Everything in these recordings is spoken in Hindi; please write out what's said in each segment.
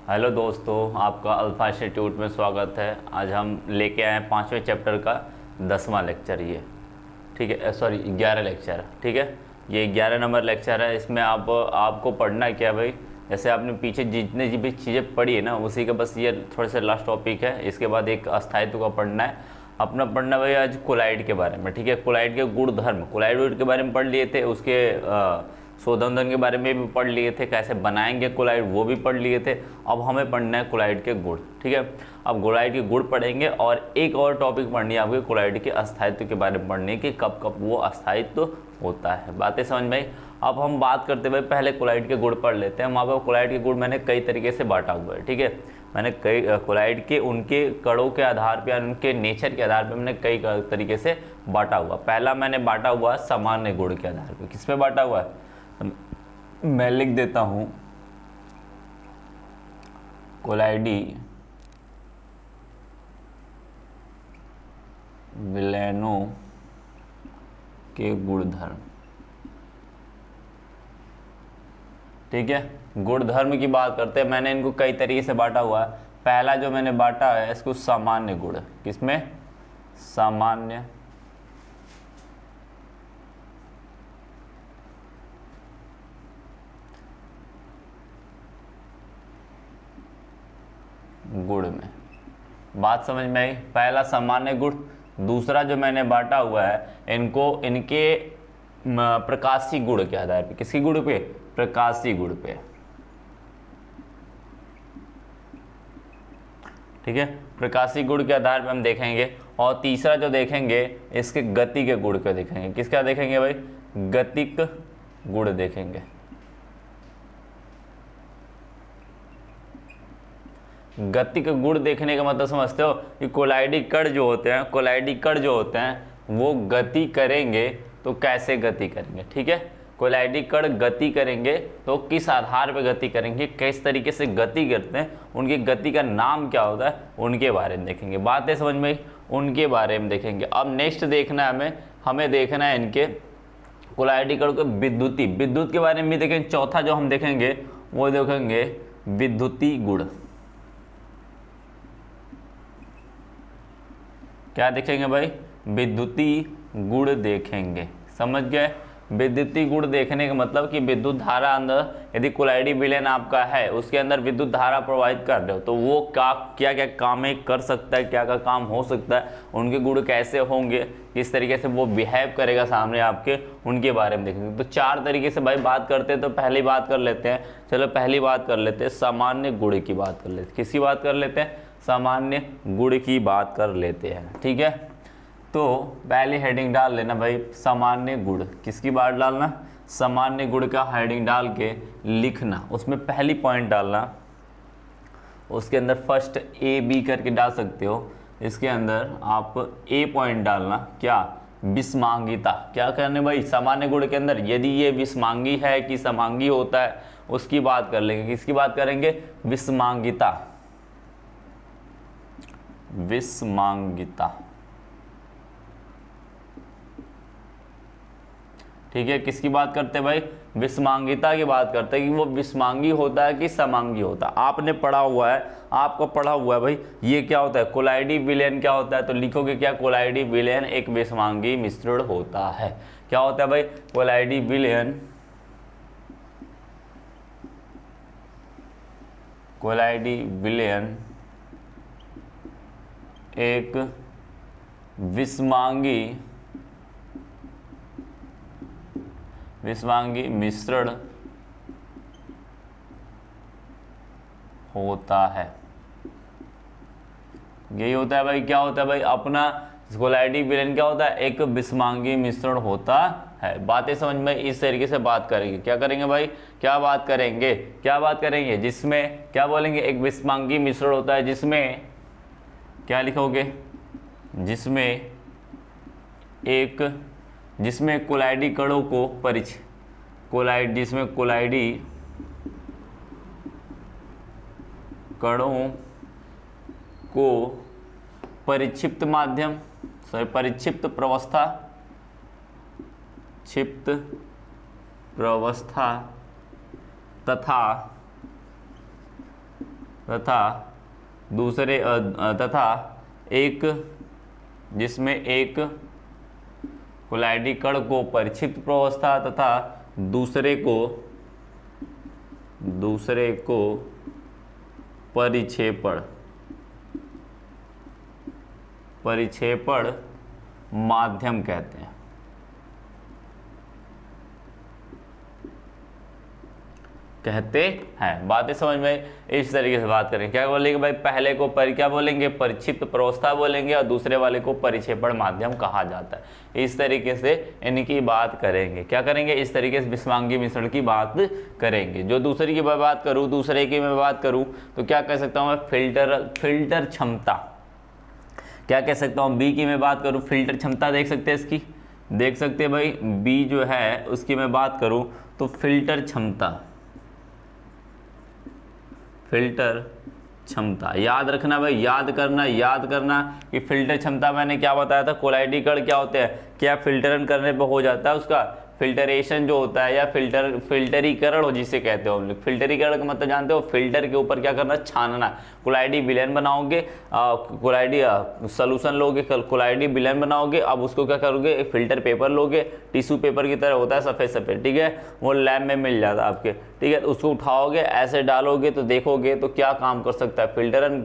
हेलो दोस्तों, आपका अल्फा इंस्टीट्यूट में स्वागत है। आज हम लेके आए हैं 5वें चैप्टर का 10वां लेक्चर ये। ठीक है, सॉरी 11 लेक्चर। ठीक है, ये 11 नंबर लेक्चर है। इसमें आपको पढ़ना है क्या भाई? जैसे आपने पीछे जितने भी चीज़ें पढ़ी है ना, उसी का बस ये थोड़े से लास्ट टॉपिक है। इसके बाद एक अस्थायित्व का पढ़ना है अपना। पढ़ना भाई आज कोलाइड के बारे में। ठीक है, कोलाइड के गुण धर्म, कोलाइड के बारे में पढ़ लिए थे। उसके शोधन के बारे में भी पढ़ लिए थे, कैसे बनाएंगे कोलाइड वो भी पढ़ लिए थे। अब हमें पढ़ना है कोलाइड के गुण। ठीक है, अब कोलाइड के गुण पढ़ेंगे और एक और टॉपिक पढ़नी है आपके कोलाइड के अस्थायित्व के बारे में पढ़ने की, कब कब वो अस्थायित्व होता है। बातें समझ में आई? अब हम बात करते हुए पहले कोलाइड के गुण पढ़ लेते हैं। वहाँ पर कोलाइड के गुण मैंने कई तरीके से बांटा हुआ है। ठीक है, मैंने कई कोलाइड के उनके कणों के आधार पर, उनके नेचर के आधार पर मैंने कई तरीके से बांटा हुआ। पहला मैंने बांटा हुआ सामान्य गुण के आधार पर। किस पे बांटा हुआ है मैं लिख देता हूं, कोलाइडी विलयनों के गुणधर्म। ठीक है, गुणधर्म की बात करते हैं। मैंने इनको कई तरीके से बांटा हुआ है। पहला जो मैंने बांटा है इसको सामान्य गुण। किसमें? सामान्य गुण में। बात समझ में आई? पहला सामान्य गुण। दूसरा जो मैंने बांटा हुआ है इनको इनके प्रकाशी गुण के आधार पे। किसकी गुण पे? प्रकाशी गुण पे। ठीक है, प्रकाशी गुण के आधार पे हम देखेंगे। और तीसरा जो देखेंगे इसके गति के गुण को देखेंगे। किसका देखेंगे भाई? गतिक गुण देखेंगे। गतिक गुण देखने का मतलब समझते हो कि कोलाइडी कण जो होते हैं, कोलाइडी कण जो होते हैं वो गति करेंगे तो कैसे गति करेंगे। ठीक है, कोलाइडी कण गति करेंगे तो किस आधार पर गति करेंगे, किस तरीके से गति करते हैं, उनकी गति का नाम क्या होता है, उनके बारे में देखेंगे। बातें समझ में आई? उनके बारे में देखेंगे। अब नेक्स्ट देखना है हमें देखना है इनके कोलाइडी कण को विद्युती, विद्युत के बारे में भी देखेंगे। चौथा जो हम देखेंगे वो देखेंगे विद्युती गुण। क्या देखेंगे भाई? विद्युती गुण देखेंगे। समझ गए? विद्युती गुण देखने का मतलब कि विद्युत धारा अंदर, यदि कोलाइडी विलयन आपका है उसके अंदर विद्युत धारा प्रवाहित कर रहे हो तो वो क्या क्या काम कर सकता है, क्या क्या काम हो सकता है, उनके गुण कैसे होंगे, किस तरीके से वो बिहेव करेगा सामने आपके, उनके बारे में देखेंगे। तो चार तरीके से भाई बात करते हैं। तो पहली बात कर लेते हैं, चलो पहली बात कर लेते हैं, सामान्य गुण की बात कर लेते हैं। किसकी बात कर लेते हैं? सामान्य गुण की बात कर लेते हैं। ठीक है, तो पहली हेडिंग डाल लेना भाई सामान्य गुण। किसकी बात डालना? सामान्य गुण का हेडिंग डाल के लिखना। उसमें पहली पॉइंट डालना, उसके अंदर फर्स्ट ए बी करके डाल सकते हो। इसके अंदर आप ए पॉइंट डालना, क्या? विषमांगिता। क्या करने भाई? सामान्य गुण के अंदर यदि ये विषमांगी है कि समांगी होता है उसकी बात कर लेंगे। किसकी बात करेंगे? विषमांगिता। विषमांगिता। ठीक है, किसकी बात करते हैं भाई? विषमांगिता की बात करते हैं कि वो विषमांगी होता है कि समांगी होता है। आपने पढ़ा हुआ है, आपको पढ़ा हुआ है भाई ये क्या होता है, कोलाइडी विलयन क्या होता है। तो लिखोगे क्या? कोलाइडी विलयन एक विषमांगी मिश्रण होता है। क्या होता है भाई? कोलाइडी विलयन, कोलाइडी विलयन एक विषमांगी मिश्रण होता है। यही होता है भाई। क्या होता है भाई? अपना कोलाइडी विलयन क्या होता है? एक विषमांगी मिश्रण होता है। बातें समझ में? इस तरीके से बात करेंगे। क्या करेंगे भाई? क्या बात करेंगे? क्या बात करेंगे? जिसमें क्या बोलेंगे? एक विषमांगी मिश्रण होता है जिसमें क्या लिखोगे? जिसमें कोलाइडी कणों को जिसमें कोलाइडी कणों को परिक्षिप्त माध्यम, परिक्षिप्त प्रवस्था, क्षिप्त प्रवस्था तथा तथा दूसरे तथा एक जिसमें एक कोलाइडी कण को परिक्षिप्त प्रावस्था तथा दूसरे को परिक्षेपण माध्यम कहते हैं। बातें समझ में इस तरीके से बात करें। क्या बोलेंगे भाई, पहले को क्या बोलेंगे, परिक्षिप्त प्रावस्था बोलेंगे और दूसरे वाले को परिक्षेपण माध्यम कहा जाता है। इस तरीके से इनकी बात करेंगे। क्या करेंगे, इस तरीके से विषमांगी मिश्रण की बात करेंगे। जो दूसरे की बात करूं तो क्या कह सकता हूं मैं, फिल्टर क्षमता। क्या कह सकता हूं, बी की मैं बात करूं, फिल्टर क्षमता देख सकते हैं इसकी, देख सकते हैं भाई, बी जो है उसकी मैं बात करूं तो फिल्टर क्षमता याद रखना भाई, याद करना कि फिल्टर क्षमता मैंने क्या बताया था, कोलाइडी कण क्या होते हैं, क्या फिल्टरन करने पे हो जाता है उसका फिल्टरेशन जो होता है, या फिल्टरीकरण हो जिसे कहते हो हम लोग। फिल्टरीकरण का मतलब जानते हो, फिल्टर के ऊपर क्या करना, छानना। कोलाइडी विलयन बनाओगे, कोलाइडी सोल्यूशन लोगे, कोलाइडी विलयन बनाओगे, अब उसको क्या करोगे, एक फिल्टर पेपर लोगे, टिश्यू पेपर की तरह होता है सफ़ेद, ठीक है, वो लैब में मिल जाता है आपके, ठीक है। तो उसको उठाओगे, ऐसे डालोगे तो देखोगे तो क्या काम कर सकता है,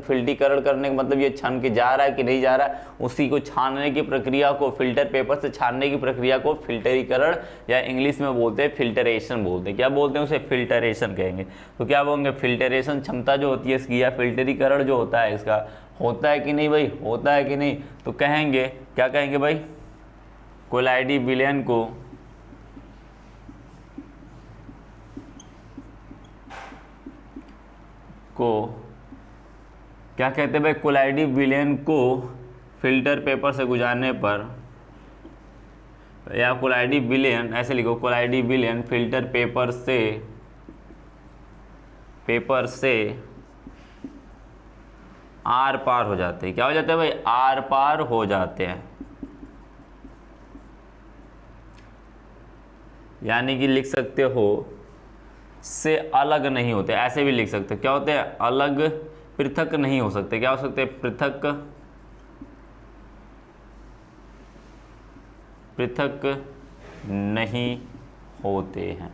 फिल्टीकरण करने का मतलब ये छन के जा रहा है कि नहीं जा रहा है, उसी को छानने की प्रक्रिया को, फिल्टर पेपर से छानने की प्रक्रिया को फिल्टरीकरण या इंग्लिश में बोलते हैं फिल्टरेशन बोलते हैं। क्या बोलते हैं उसे, फिल्टरेशन कहेंगे। तो क्या बोलेंगे, फिल्टरेशन क्षमता जो होती है इसकी, या फिल्टरीकरण जो होता है इसका, होता है कि नहीं भाई, होता है कि नहीं। तो कहेंगे, क्या कहेंगे भाई, कोलाइडी विलयन को क्या कहते हैं भाई, कोलाइडी विलयन को फिल्टर पेपर से गुजारने पर, या कोलाइडी विलयन ऐसे लिखो, कोलाइडी विलयन फिल्टर पेपर से आर पार हो जाते हैं। क्या हो जाते हैं भाई, आर पार हो जाते हैं। यानी कि लिख सकते हो से अलग नहीं होते, ऐसे भी लिख सकते हो। क्या होते हैं, अलग, पृथक नहीं हो सकते। क्या हो सकते हैं, पृथक नहीं होते हैं।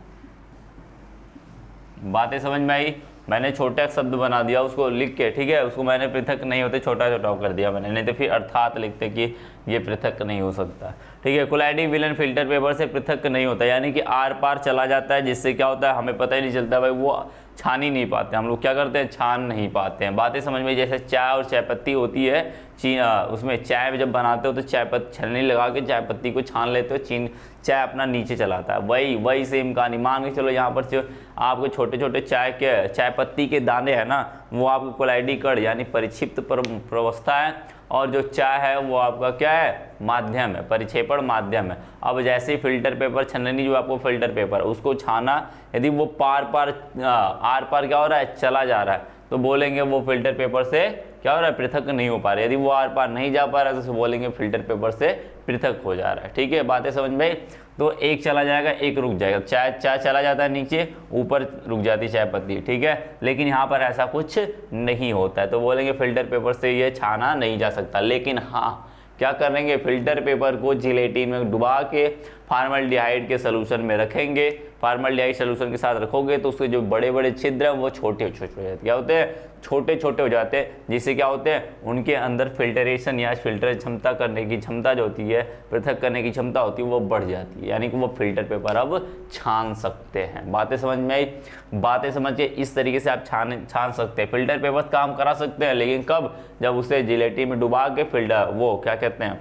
बातें समझ में आई। मैंने छोटा शब्द बना दिया उसको लिख के, ठीक है, उसको मैंने पृथक नहीं होते छोटा कर दिया मैंने, नहीं तो फिर अर्थात लिखते कि ये पृथक नहीं हो सकता, ठीक है। कोलाइडी विलयन फिल्टर पेपर से पृथक नहीं होता, यानी कि आर पार चला जाता है, जिससे क्या होता है हमें पता ही नहीं चलता भाई, वो छान ही नहीं पाते हम लोग। क्या करते हैं, छान नहीं पाते हैं। बातें समझ में, जैसे चाय और चायपत्ती होती है, उसमें चाय जब बनाते हो तो छलनी लगा के चाय पत्ती को छान लेते हो, चाय अपना नीचे चलाता है। वही सेम कहानी, मान के चलो यहाँ पर जो आपके छोटे छोटे चाय पत्ती के दाने हैं ना, वो आपके कोलाइडी कण यानी परिक्षिप्त प्रावस्था है, और जो चाय है वो आपका क्या है, माध्यम है, परिक्षेपण माध्यम है। अब जैसे ही फिल्टर पेपर छलनी जो आपको फिल्टर पेपर उसको छाना, यदि वो आर पार क्या हो रहा है, चला जा रहा है, तो बोलेंगे वो फिल्टर पेपर से क्या हो रहा है, पृथक नहीं हो पा रहा है। यदि वो आर पार नहीं जा पा रहा है तो बोलेंगे फिल्टर पेपर से पृथक हो जा रहा है, ठीक है। बातें समझ में। तो एक चला जाएगा, एक रुक जाएगा। चाय चला जाता है नीचे, ऊपर रुक जाती चाय पत्ती, ठीक है, लेकिन यहाँ पर ऐसा कुछ नहीं होता है, तो बोलेंगे फिल्टर पेपर से ये छाना नहीं जा सकता। लेकिन हाँ, क्या करेंगे, फिल्टर पेपर को जिलेटिन में डुबा के फॉर्मल्डिहाइड के सोल्यूशन में रखेंगे। फॉर्मल्डिहाइड सोल्यूशन के साथ रखोगे तो उसके जो बड़े बड़े छिद्र हैं वो छोटे हो जाते हैं। क्या होते हैं, छोटे हो जाते हैं, जिससे क्या होते हैं, उनके अंदर फिल्टरेशन या फिल्टर क्षमता करने की क्षमता जो होती है, पृथक करने की क्षमता होती है, वो बढ़ जाती है, यानी कि वो फिल्टर पेपर अब छान सकते हैं। बातें समझ में आई। बातें समझ के इस तरीके से आप छान सकते हैं। फिल्टर पेपर काम करा सकते हैं, लेकिन कब, जब उसे जिलेटिन में डुबा के वो क्या कहते हैं,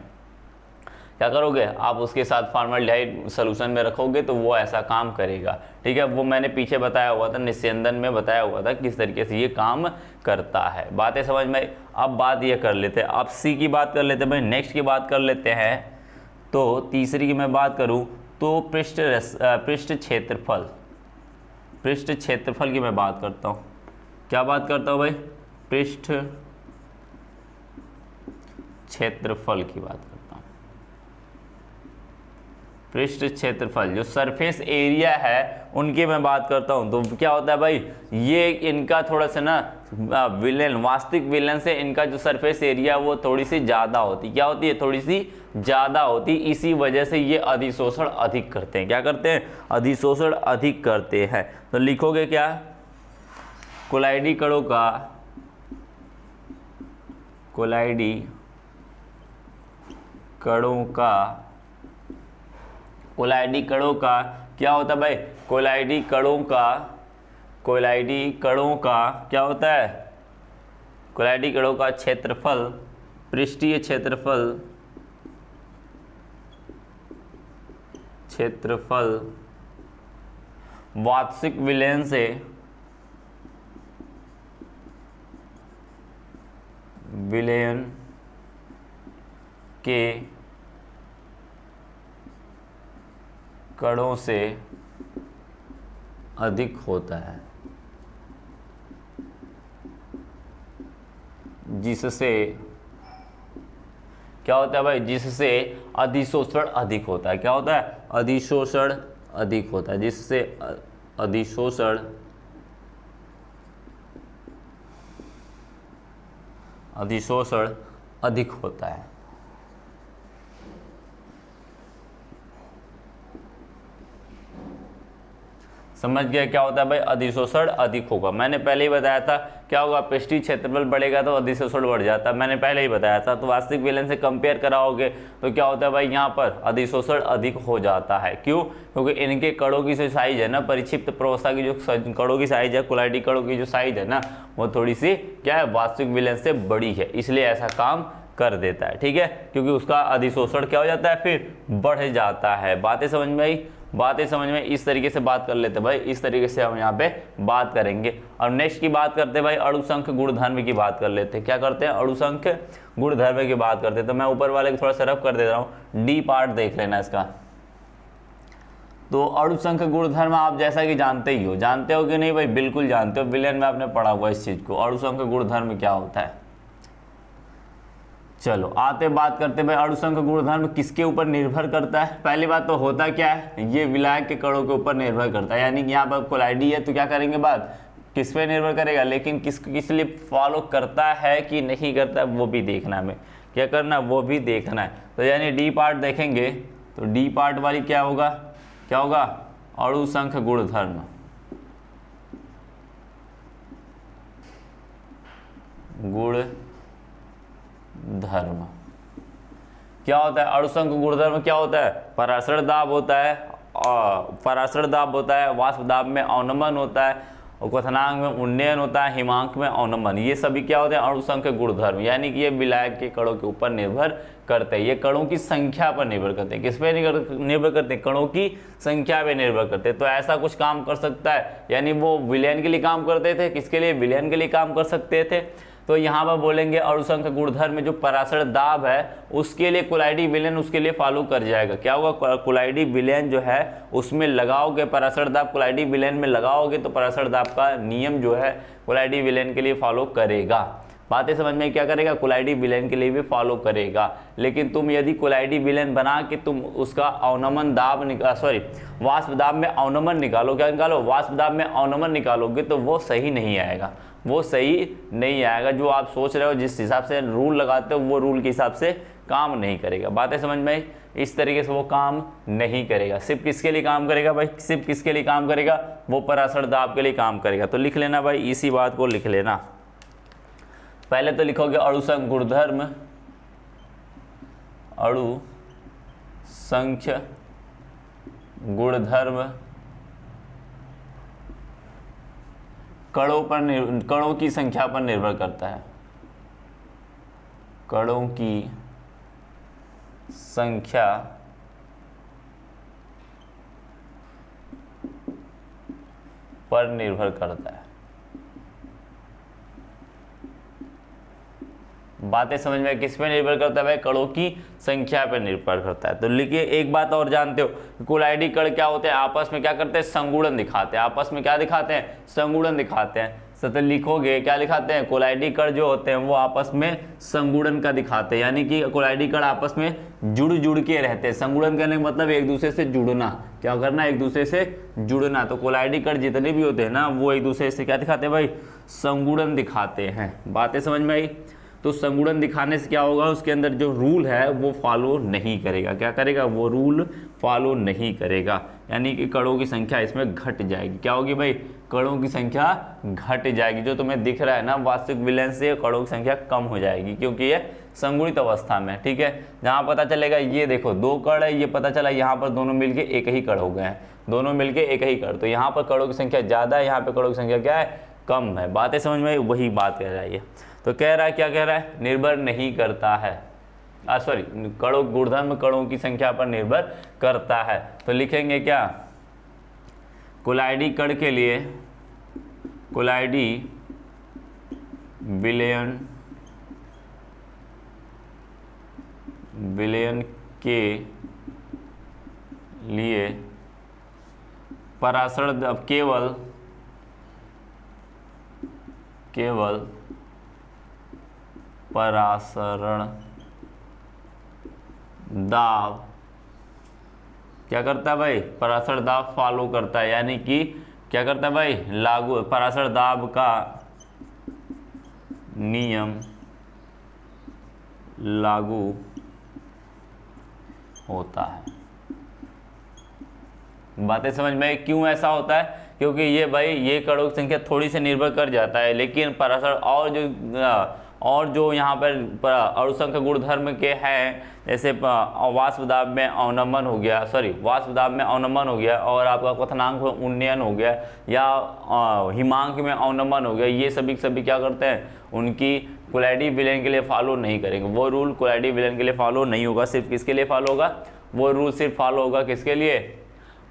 क्या करोगे आप, उसके साथ फॉर्मल्डिहाइड सोल्यूशन में रखोगे तो वो ऐसा काम करेगा, ठीक है। वो मैंने पीछे बताया हुआ था, निस्यंदन में बताया हुआ था किस तरीके से ये काम करता है। बातें समझ में। अब बात ये कर लेते हैं, अब सी की बात कर लेते हैं भाई, नेक्स्ट की बात कर लेते हैं। तो तीसरी की मैं बात करूँ तो पृष्ठ क्षेत्रफल की मैं बात करता हूँ। क्या बात करता हूँ भाई, पृष्ठ क्षेत्रफल की बात करता हूँ। पृष्ठ क्षेत्रफल, जो सरफेस एरिया है उनकी मैं बात करता हूं, तो क्या होता है भाई, ये इनका थोड़ा सा ना विलेन, वास्तविक विलेन से इनका जो सरफेस एरिया वो थोड़ी सी ज़्यादा होती, क्या होती है, थोड़ी सी ज़्यादा होती, इसी वजह से ये अधिशोषण अधिक करते हैं। क्या करते हैं, अधिशोषण अधिक करते हैं। तो लिखोगे क्या, कोलाइडी कणों का, कोलाइडी कणों का, कोलाइडी कणों का क्या होता है भाई, कोलाइडी कणों का, कोलाइडी कणों का क्या होता है, कोलाइडी कणों का क्षेत्रफल, पृष्ठीय क्षेत्रफल, क्षेत्रफल वास्तविक विलयन से विलयन के कणों से अधिक होता है, जिससे क्या होता है भाई, जिससे अधिशोषण अधिक होता है। क्या होता है, अधिशोषण अधिक होता है, जिससे अधिशोषण अधिशोषण अधिक होता है। समझ गया क्या होता है भाई, अधिशोषण अधिक होगा। मैंने पहले ही बताया था क्या होगा, पृष्ठीय क्षेत्रफल बढ़ेगा तो अधिशोषण बढ़ जाता है, मैंने पहले ही बताया था। तो वास्तविक विलयन से कंपेयर कराओगे तो क्या होता है भाई, यहाँ पर अधिशोषण अधिक हो जाता है। क्यों, क्योंकि इनके कणों की जो साइज है ना, परिक्षिप्त प्रवस्था की जो कणों की साइज है, कोलाइडी कणों की जो साइज है ना, वो थोड़ी सी क्या है, वास्तविक विलयन से बड़ी है, इसलिए ऐसा काम कर देता है। ठीक है, क्योंकि उसका अधिशोषण क्या हो जाता है, फिर बढ़ जाता है। बातें समझ में आई, बातें समझ में, इस तरीके से बात कर लेते भाई, इस तरीके से हम यहाँ पे बात करेंगे। और नेक्स्ट की बात करते हैं भाई, अणुसंख्य गुणधर्म की बात कर लेते हैं। क्या करते हैं, अणुसंख्य गुणधर्म की बात करते हैं। तो मैं ऊपर वाले को थोड़ा सा रफ कर दे रहा हूँ, डी पार्ट देख लेना इसका। तो अणुसंख्य गुणधर्म आप जैसा कि जानते ही हो, जानते हो कि नहीं भाई, बिल्कुल जानते हो, विलयन में आपने पढ़ा हुआ इस चीज को, अणुसंख्य गुणधर्म क्या होता है। चलो आते बात करते भाई, अणुसंख्य गुणधर्म किसके ऊपर निर्भर करता है। पहली बात तो होता क्या है, ये विलायक के कणों के ऊपर निर्भर करता है, यानी कि यहाँ पर कोलाइडी है तो क्या करेंगे बात, किस पे निर्भर करेगा, लेकिन किस लिए फॉलो करता है कि नहीं करता है वो भी देखना है, हमें क्या करना है वो भी देखना है। तो यानी डी पार्ट देखेंगे तो डी पार्ट वाली क्या होगा, क्या होगा, अणुसंख्य गुणधर्म, गुण धर्म क्या होता है, अणुसंख्य गुणधर्म क्या होता है, परासरण दाब होता है, परासरण दाब होता है, वाष्प दाब में अवनमन होता है, और क्वथनांक में उन्नयन होता है, हिमांक में अवनमन, ये सभी क्या होते हैं, अणुसंख्य गुणधर्म। यानी कि ये विलायक के कणों के ऊपर निर्भर करते हैं, ये कणों की संख्या पर निर्भर करते हैं। किस पे निर्भर करते हैं, कणों की संख्या पे निर्भर करते हैं। तो ऐसा कुछ काम कर सकता है, यानी वो विलयन के लिए काम करते थे, किसके लिए, विलयन के लिए काम कर सकते थे। तो यहाँ पर बोलेंगे अणुसंख्य गुणधर्म में जो परासरण दाब है उसके लिए कोलाइडी विलयन उसके लिए फॉलो कर जाएगा। क्या होगा, कोलाइडी विलयन जो है उसमें लगाओगे, परासरण दाब कोलाइडी विलयन में लगाओगे तो परासरण दाब का नियम जो है कोलाइडी विलयन के लिए फॉलो करेगा। बातें समझ में, क्या करेगा, कोलाइडी विलयन के लिए भी फॉलो करेगा। लेकिन तुम यदि कोलाइडी विलयन बना के तुम उसका अवनमन दाब वाष्प दाब में अवनमन निकालो, क्या निकालो, वाष्प दाब में अवनमन निकालोगे तो वो सही नहीं आएगा, वो सही नहीं आएगा। जो आप सोच रहे हो, जिस हिसाब से रूल लगाते हो वो रूल के हिसाब से काम नहीं करेगा। बातें समझ में, इस तरीके से वो काम नहीं करेगा। सिर्फ किसके लिए काम करेगा भाई, सिर्फ किसके लिए काम करेगा, वो परासरण दाब के लिए काम करेगा। तो लिख लेना भाई, इसी बात को लिख लेना। पहले तो लिखोगे अणुसंख्य गुणधर्म, अणुसंख्य गुणधर्म कणों की संख्या पर निर्भर करता है, कणों की संख्या पर निर्भर करता है। बातें समझ में, किस पे निर्भर करता है भाई, कणों की संख्या पर निर्भर करता है। तो लिखिए, एक बात और जानते हो, कोलाइडी कण क्या होते हैं, आपस में क्या करते हैं, संगुणन दिखाते हैं। आपस में क्या दिखाते हैं, संगुणन दिखाते हैं। सतह लिखोगे क्या लिखाते हैं, कोलाइडी कण जो होते हैं वो आपस में संगुणन का दिखाते हैं, यानी कि कोलाइडी कण आपस में जुड़ के रहते हैं। संगुणन करने का मतलब एक दूसरे से जुड़ना, क्या करना, एक दूसरे से जुड़ना। तो कोलाइडी कण जितने भी होते हैं ना वो एक दूसरे से क्या दिखाते हैं भाई, संगुणन दिखाते हैं। बातें समझ में आई। तो संगुणन दिखाने से क्या होगा, उसके अंदर जो रूल है वो फॉलो नहीं करेगा। क्या करेगा, वो रूल फॉलो नहीं करेगा, यानी कि कणों की संख्या इसमें घट जाएगी। क्या होगी भाई, कणों की संख्या घट जाएगी। जो तुम्हें दिख रहा है ना वास्तविक विलयन से कणों की संख्या कम हो जाएगी, क्योंकि ये संगुणित अवस्था में। ठीक है, जहाँ पता चलेगा ये देखो 2 कण है, ये पता चला यहाँ पर दोनों मिलके एक ही कण हो गए हैं, दोनों मिलके एक ही कण। तो यहाँ पर कणों की संख्या ज़्यादा है, यहाँ पर कणों की संख्या क्या है, कम है। बातें समझ में आई, वही बात कह रहा है ये। तो कह रहा है, क्या कह रहा है, निर्भर नहीं करता है, सॉरी, कणों गुणधर्म कणों की संख्या पर निर्भर करता है। तो लिखेंगे क्या, कोलाइडी कण के लिए, कोलाइडी विलयन के लिए परासरण अब केवल परासरण दाब क्या करता है भाई, परासरण दाब फॉलो करता है, यानी कि क्या करता है भाई, लागू परासरण दाब का नियम लागू होता है। बातें समझ में, क्यों ऐसा होता है, क्योंकि ये भाई ये कणों की संख्या थोड़ी सी निर्भर कर जाता है, लेकिन परासरण और जो यहाँ पर अणुसंख्य गुणधर्म के हैं, जैसे वाष्प दाब में अवनमन हो गया, सॉरी वाष्प दाब में अवनमन हो गया, और आपका क्वथनांक में उन्नयन हो गया, या हिमांक में अवनमन हो गया, ये सभी क्या करते हैं, उनकी कोलाइडी विलयन के लिए फॉलो नहीं करेंगे। वो रूल कोलाइडी विलयन के लिए फॉलो नहीं होगा। सिर्फ किसके लिए फॉलो होगा, वो रूल सिर्फ फॉलो होगा किसके लिए,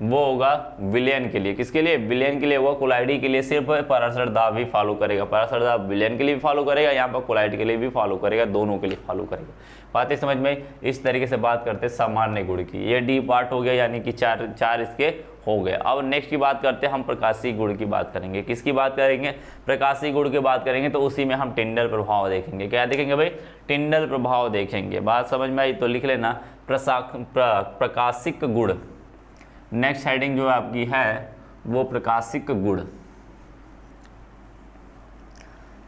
वो होगा विलयन के लिए। किसके लिए, विलयन के लिए होगा। कोलाइडी के लिए सिर्फ परासरण दाब ही फॉलो करेगा। परासरण दाब विलयन के लिए भी फॉलो करेगा, यहाँ पर कोलाइडी के लिए भी फॉलो करेगा, दोनों के लिए फॉलो करेगा। बातें समझ में, इस तरीके से बात करते हैं सामान्य गुण की। ये डी पार्ट हो गया, यानी कि चार इसके हो गए। अब नेक्स्ट की बात करते हैं हम, प्रकाशीय गुण की बात करेंगे। किसकी बात करेंगे, प्रकाशीय गुण की बात करेंगे। तो उसी में हम टिंडल प्रभाव देखेंगे। क्या देखेंगे भाई, टिंडल प्रभाव देखेंगे। बात समझ में आई तो लिख लेना, प्रकाशिक गुण। नेक्स्ट हेडिंग जो आपकी है वो प्रकाशिक गुण।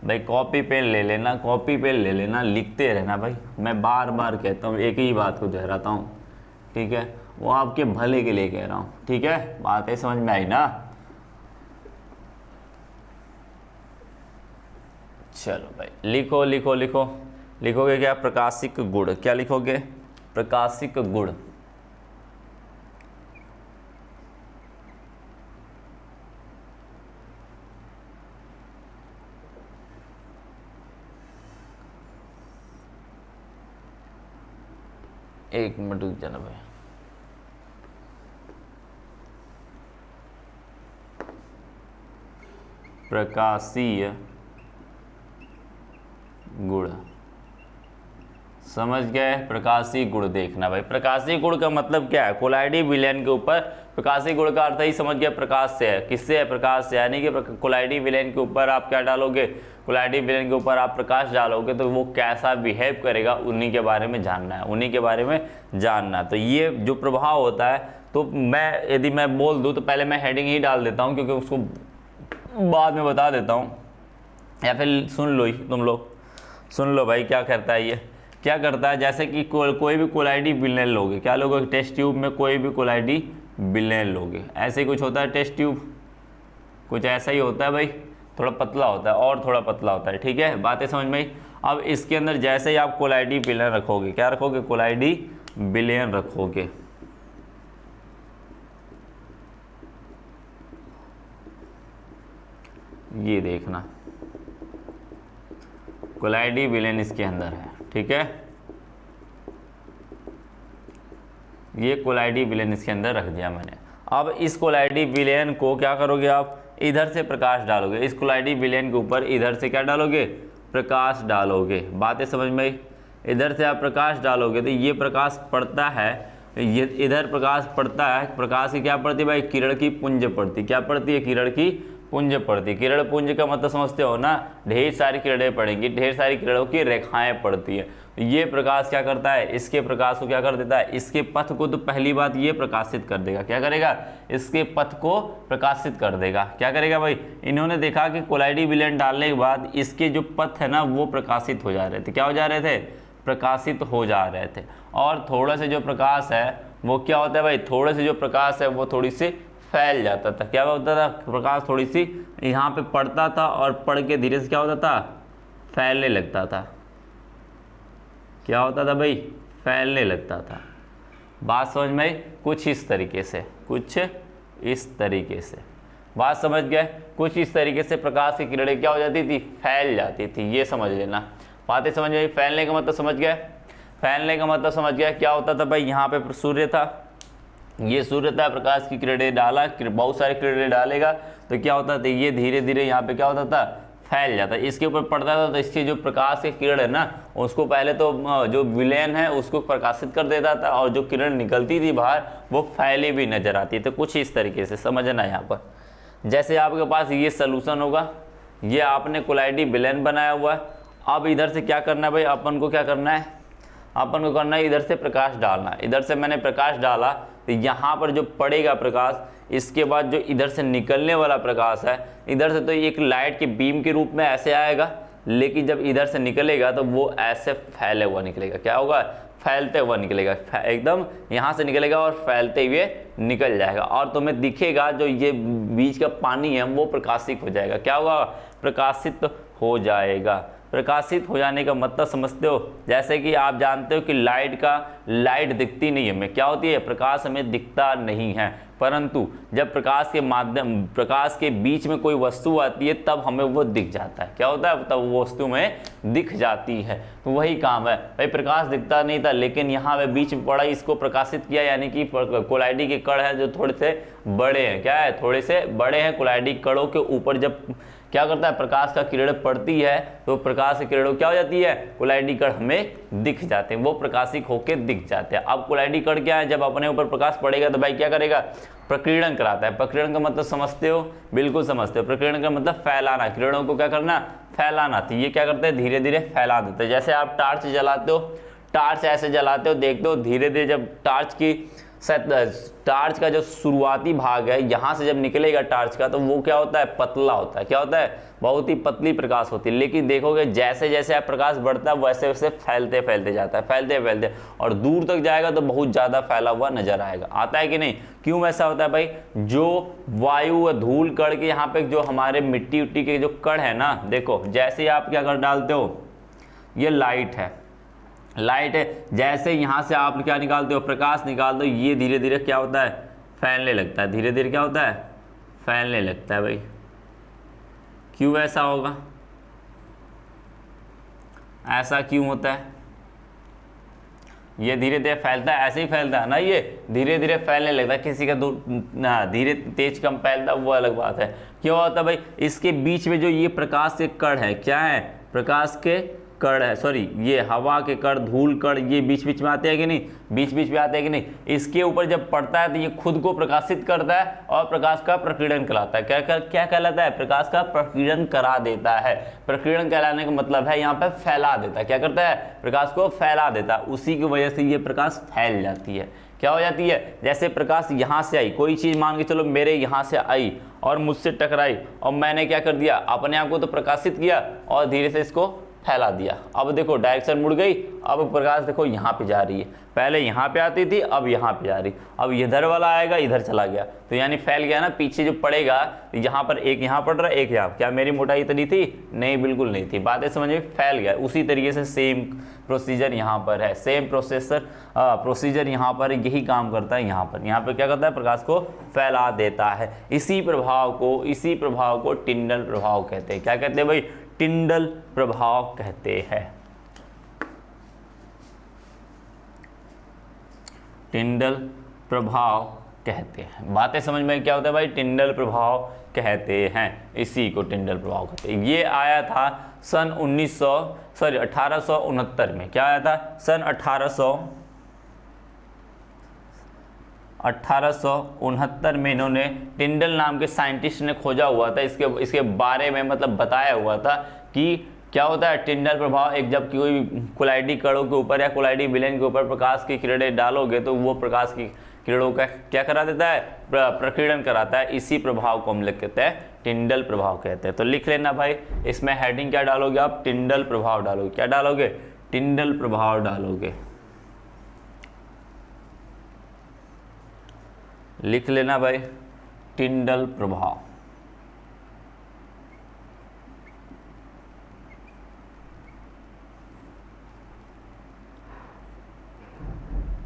भाई कॉपी पेन ले लेना, कॉपी पेन ले लेना, लिखते रहना भाई। मैं बार बार कहता हूँ, एक ही बात को दोहराता हूँ, ठीक है, वो आपके भले के लिए कह रहा हूँ, ठीक है। बातें समझ में आई ना। चलो भाई लिखो लिखो लिखो, लिखोगे क्या, प्रकाशिक गुण। क्या लिखोगे, प्रकाशिक गुण। एक मिनट रुक जाना भाई। प्रकाशीय गुण, समझ गए। प्रकाशीय गुण देखना भाई। प्रकाशीय गुण का मतलब क्या है, कोलाइडी विलयन के ऊपर प्रकाशीय गुण का अर्थ ही समझ गया, प्रकाश से है। किससे है, प्रकाश से। यानी कि कोलाइडी विलयन के ऊपर आप क्या डालोगे, कोलाइडी विलयन के ऊपर आप प्रकाश डालोगे तो वो कैसा बिहेव करेगा, उन्हीं के बारे में जानना है, उन्हीं के बारे में जानना। तो ये जो प्रभाव होता है, तो मैं यदि मैं बोल दूँ तो पहले मैं हेडिंग ही डाल देता हूँ, क्योंकि उसको बाद में बता देता हूँ, या फिर सुन लो ही तुम लोग, सुन लो भाई। क्या करता है ये, क्या करता है, जैसे कि कोई भी कोलाइडी विलयन लोगे, क्या लोगे, टेस्ट ट्यूब में कोई भी कोलाइडी विलयन लोगे, ऐसे ही कुछ होता है टेस्ट ट्यूब, कुछ ऐसा ही होता है भाई, थोड़ा पतला होता है और थोड़ा पतला होता है, ठीक है। बातें समझ में आई। अब इसके अंदर जैसे ही आप कोलाइडी विलयन रखोगे, क्या रखोगे, कोलाइडी विलयन रखोगे, ये देखना कोलाइडी विलयन इसके अंदर है, ठीक है। ये कोलाइडी विलयन इसके अंदर रख दिया मैंने। अब इस कोलाइडी विलयन को क्या करोगे, आप इधर से प्रकाश डालोगे, इस कोलाइडी विलयन के ऊपर इधर से क्या डालोगे, प्रकाश डालोगे। बातें समझ में आई। इधर से आप प्रकाश डालोगे तो ये प्रकाश पड़ता है, ये इधर प्रकाश पड़ता है, प्रकाश की क्या पड़ती है भाई, किरण की पुंज पड़ती। क्या पड़ती है, किरण की पुंज पड़ती। किरण पुंज का मतलब समझते हो ना, ढेर सारी किरणें पड़ेंगी, ढेर सारी किरणों की रेखाएं पड़ती है। ये प्रकाश क्या करता है, इसके प्रकाश को क्या कर देता है, इसके पथ को तो पहली बात ये प्रकाशित कर देगा। क्या करेगा, इसके पथ को प्रकाशित कर देगा। क्या करेगा भाई, इन्होंने देखा कि कोलाइडी विलयन डालने के बाद इसके जो पथ है ना वो प्रकाशित हो जा रहे थे। क्या हो जा रहे थे, प्रकाशित हो जा रहे थे। और थोड़ा से जो प्रकाश है वो क्या होता है भाई, थोड़े से जो प्रकाश है वो थोड़ी सी फैल जाता था। क्या होता था, प्रकाश थोड़ी सी यहाँ पे पड़ता था और पड़ के धीरे से क्या होता था, फैलने लगता था। क्या होता था भाई, फैलने लगता था। बात समझ में आई, कुछ इस तरीके से, कुछ इस तरीके से, बात समझ गए। कुछ इस तरीके से प्रकाश की किरणें क्या हो जाती थी, फैल जाती थी। ये समझ लेना, बातें समझ में आई। फैलने का मतलब समझ गए, फैलने का मतलब समझ गया। क्या होता था भाई, यहाँ पे सूर्य था, ये सूर्य था, प्रकाश की किरणें डाला, बहुत सारी किरणें डालेगा तो क्या होता था, ये धीरे धीरे यहाँ पे क्या होता था, फैल जाता। इसके ऊपर पड़ता था तो इसकी जो प्रकाश की किरण है ना उसको पहले तो जो विलयन है उसको प्रकाशित कर देता था और जो किरण निकलती थी बाहर वो फैली भी नजर आती है। तो कुछ इस तरीके से समझना यहाँ पर। जैसे आपके पास ये सोल्यूशन होगा, ये आपने कोलाइडी विलयन बनाया हुआ है। अब इधर से क्या करना है भाई, अपन को क्या करना है, अपन को करना है इधर से प्रकाश डालना। इधर से मैंने प्रकाश डाला तो यहाँ पर जो पड़ेगा प्रकाश, इसके बाद जो इधर से निकलने वाला प्रकाश है, इधर से तो एक लाइट के बीम के रूप में ऐसे आएगा, लेकिन जब इधर से निकलेगा तो वो ऐसे फैले हुआ निकलेगा। क्या होगा, फैलते हुआ निकलेगा, एकदम यहाँ से निकलेगा और फैलते हुए निकल जाएगा। और तुम्हें दिखेगा जो ये बीच का पानी है वो प्रकाशित हो जाएगा। क्या होगा, प्रकाशित हो जाएगा। प्रकाशित हो जाने का मतलब समझते हो, जैसे कि आप जानते हो कि लाइट दिखती नहीं है हमें। क्या होती है, प्रकाश हमें दिखता नहीं है, परंतु जब प्रकाश के बीच में कोई वस्तु आती है तब हमें वो दिख जाता है। क्या होता है, तब वो वस्तु में दिख जाती है। तो वही काम है भाई, प्रकाश दिखता नहीं था लेकिन यहाँ पे बीच में पड़ा, इसको प्रकाशित किया, यानी कि कोलाइडी के कण हैं जो थोड़े से बड़े हैं। क्या है, थोड़े से बड़े हैं। कोलाइडी कणों के ऊपर जब क्या करता है, प्रकाश का किरण पड़ती है तो प्रकाश की किरणों क्या हो जाती है, कोलाइडी कण हमें दिख जाते हैं, वो प्रकाशित होकर दिख जाते हैं। अब कोलाइडी कण क्या है, जब अपने ऊपर प्रकाश पड़ेगा तो भाई क्या करेगा, प्रकीर्णन कराता है। प्रकीर्णन का मतलब समझते हो, बिल्कुल समझते हो। प्रकीर्णन का मतलब फैलाना, किरणों को क्या करना, फैलाना। तो ये क्या करते हैं, धीरे धीरे फैला देते हैं। जैसे आप टार्च जलाते हो, टार्च ऐसे जलाते हो, देखते हो धीरे धीरे जब टार्च का जो शुरुआती भाग है यहाँ से जब निकलेगा टार्च का तो वो क्या होता है, पतला होता है। क्या होता है, बहुत ही पतली प्रकाश होती है। लेकिन देखोगे जैसे जैसे आप प्रकाश बढ़ता है वैसे वैसे फैलते फैलते जाता है, फैलते फैलते, और दूर तक जाएगा तो बहुत ज़्यादा फैला हुआ नजर आएगा। आता है कि नहीं, क्यों ऐसा होता है भाई, जो वायु धूल कण के यहाँ पे जो हमारे मिट्टी उट्टी के जो कण है ना, देखो जैसे आप क्या कर डालते हो, ये लाइट है, लाइट है, जैसे यहाँ से आप क्या निकालते हो, प्रकाश निकालते हो, ये धीरे धीरे क्या होता है, फैलने लगता है। धीरे धीरे क्या होता है, फैलने लगता है भाई। क्यों ऐसा होगा, ऐसा क्यों होता है, ये धीरे धीरे फैलता है, ऐसे ही फैलता है ना, ये धीरे धीरे फैलने लगता है। किसी का धीरे तेज कम फैलता है वो अलग बात है। क्यों होता है भाई, इसके बीच में जो ये प्रकाश के कण है, क्या है, प्रकाश के कण है, सॉरी ये हवा के कण, धूल कण, ये बीच बीच में आते हैं कि नहीं, बीच बीच में आते हैं कि नहीं, इसके ऊपर जब पड़ता है तो ये खुद को प्रकाशित करता है और प्रकाश का प्रकीर्णन कराता है। क्या कहलाता है, प्रकाश का प्रकीर्णन करा देता है। प्रकीर्णन कहलाने का मतलब है यहाँ पे फैला देता है। क्या करता है, प्रकाश को फैला देता है। उसी की वजह से ये प्रकाश फैल जाती है। क्या हो जाती है, जैसे प्रकाश यहाँ से आई, कोई चीज़ मान के चलो मेरे यहाँ से आई और मुझसे टकराई और मैंने क्या कर दिया, अपने आप को तो प्रकाशित किया और धीरे से इसको फैला दिया। अब देखो डायरेक्शन मुड़ गई, अब प्रकाश देखो यहाँ पे जा रही है, पहले यहाँ पे आती थी अब यहाँ पे जा रही, अब इधर वाला आएगा इधर चला गया, तो यानी फैल गया ना। पीछे जो पड़ेगा यहाँ पर, एक यहाँ पड़ रहा है एक यहाँ, क्या मेरी मोटाई इतनी थी, नहीं बिल्कुल नहीं थी। बातें समझ में, फैल गया। उसी तरीके से सेम प्रोसीजर यहाँ पर है, सेम प्रोसीजर यहाँ पर यही काम करता है। यहाँ पर क्या करता है, प्रकाश को फैला देता है। इसी प्रभाव को टिंडल प्रभाव कहते हैं। क्या कहते हैं भाई, टिंडल प्रभाव कहते हैं। टिंडल प्रभाव कहते हैं। बातें समझ में क्या होता है भाई, टिंडल प्रभाव कहते हैं, इसी को टिंडल प्रभाव कहते हैं। ये आया था सन 1869 में। क्या आया था, सन 1869 में इन्होंने टिंडल नाम के साइंटिस्ट ने खोजा हुआ था, इसके बारे में मतलब बताया हुआ था कि क्या होता है टिंडल प्रभाव। एक जब कोई कोलाइडी कणों के ऊपर या कोलाइडी विलयन के ऊपर प्रकाश की किरणें डालोगे तो वो प्रकाश की किरणों का क्या करा देता है, प्रकीर्णन कराता है। इसी प्रभाव को हम लिख कहते हैं टिंडल प्रभाव कहते हैं। तो लिख लेना भाई, इसमें हेडिंग क्या डालोगे आप, टिंडल प्रभाव डालोगे। क्या डालोगे, टिंडल प्रभाव डालोगे। लिख लेना भाई, टिंडल प्रभाव।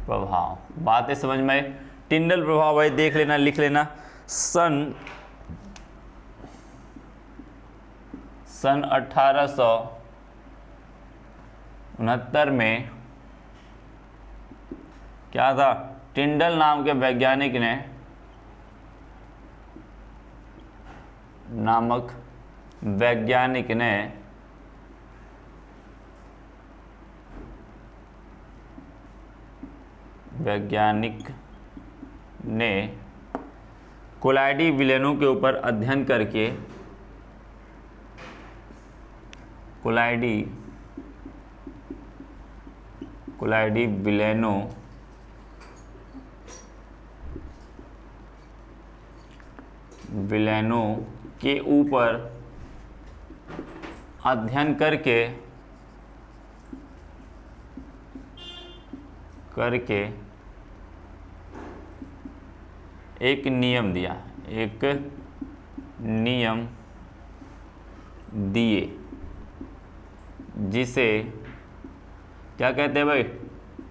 प्रभाव बातें समझ में आई। टिंडल प्रभाव भाई देख लेना, लिख लेना। सन 1869 में क्या था, टिंडल नाम के वैज्ञानिक ने वैज्ञानिक ने कोलाइडी विलयनों के ऊपर अध्ययन करके कोलाइडी विलयनों के ऊपर अध्ययन करके एक नियम दिए, जिसे क्या कहते हैं भाई,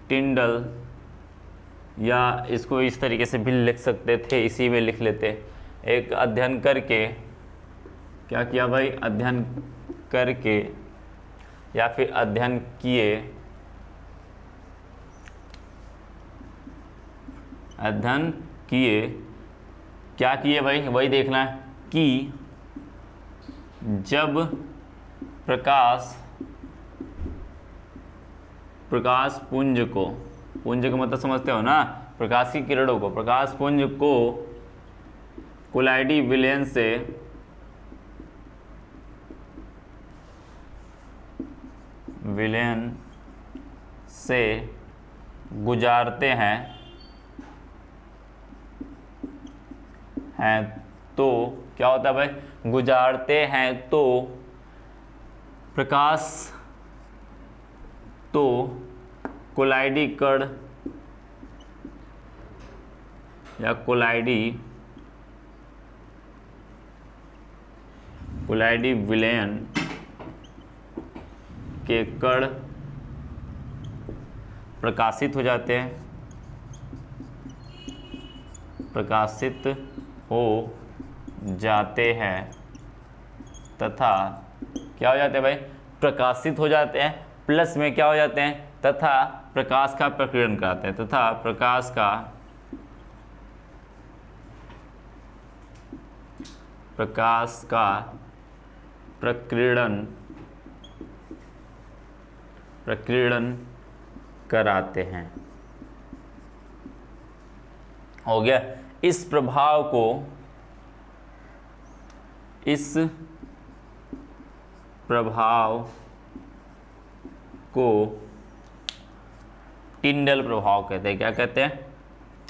टिंडल, या इसको इस तरीके से भी लिख सकते थे, इसी में लिख लेते। एक अध्ययन करके क्या किया भाई, अध्ययन करके या फिर अध्ययन किए, क्या किए भाई, वही देखना है कि जब प्रकाश पुंज को मतलब समझते हो ना, प्रकाश की किरणों को, प्रकाश पुंज को कोलाइडी विलयन से गुजारते हैं तो क्या होता है भाई, गुजारते हैं तो प्रकाश तो कोलाइडी कण या कोलाइडी विलयन के कण प्रकाशित हो जाते हैं तथा क्या हो जाते हैं भाई, प्रकाशित हो जाते हैं, प्लस में क्या हो जाते हैं, तथा प्रकाश का प्रकीर्णन कराते हैं, तथा प्रकाश का प्रकीर्णन कराते हैं। हो गया। इस प्रभाव को टिंडल प्रभाव कहते हैं। क्या कहते हैं,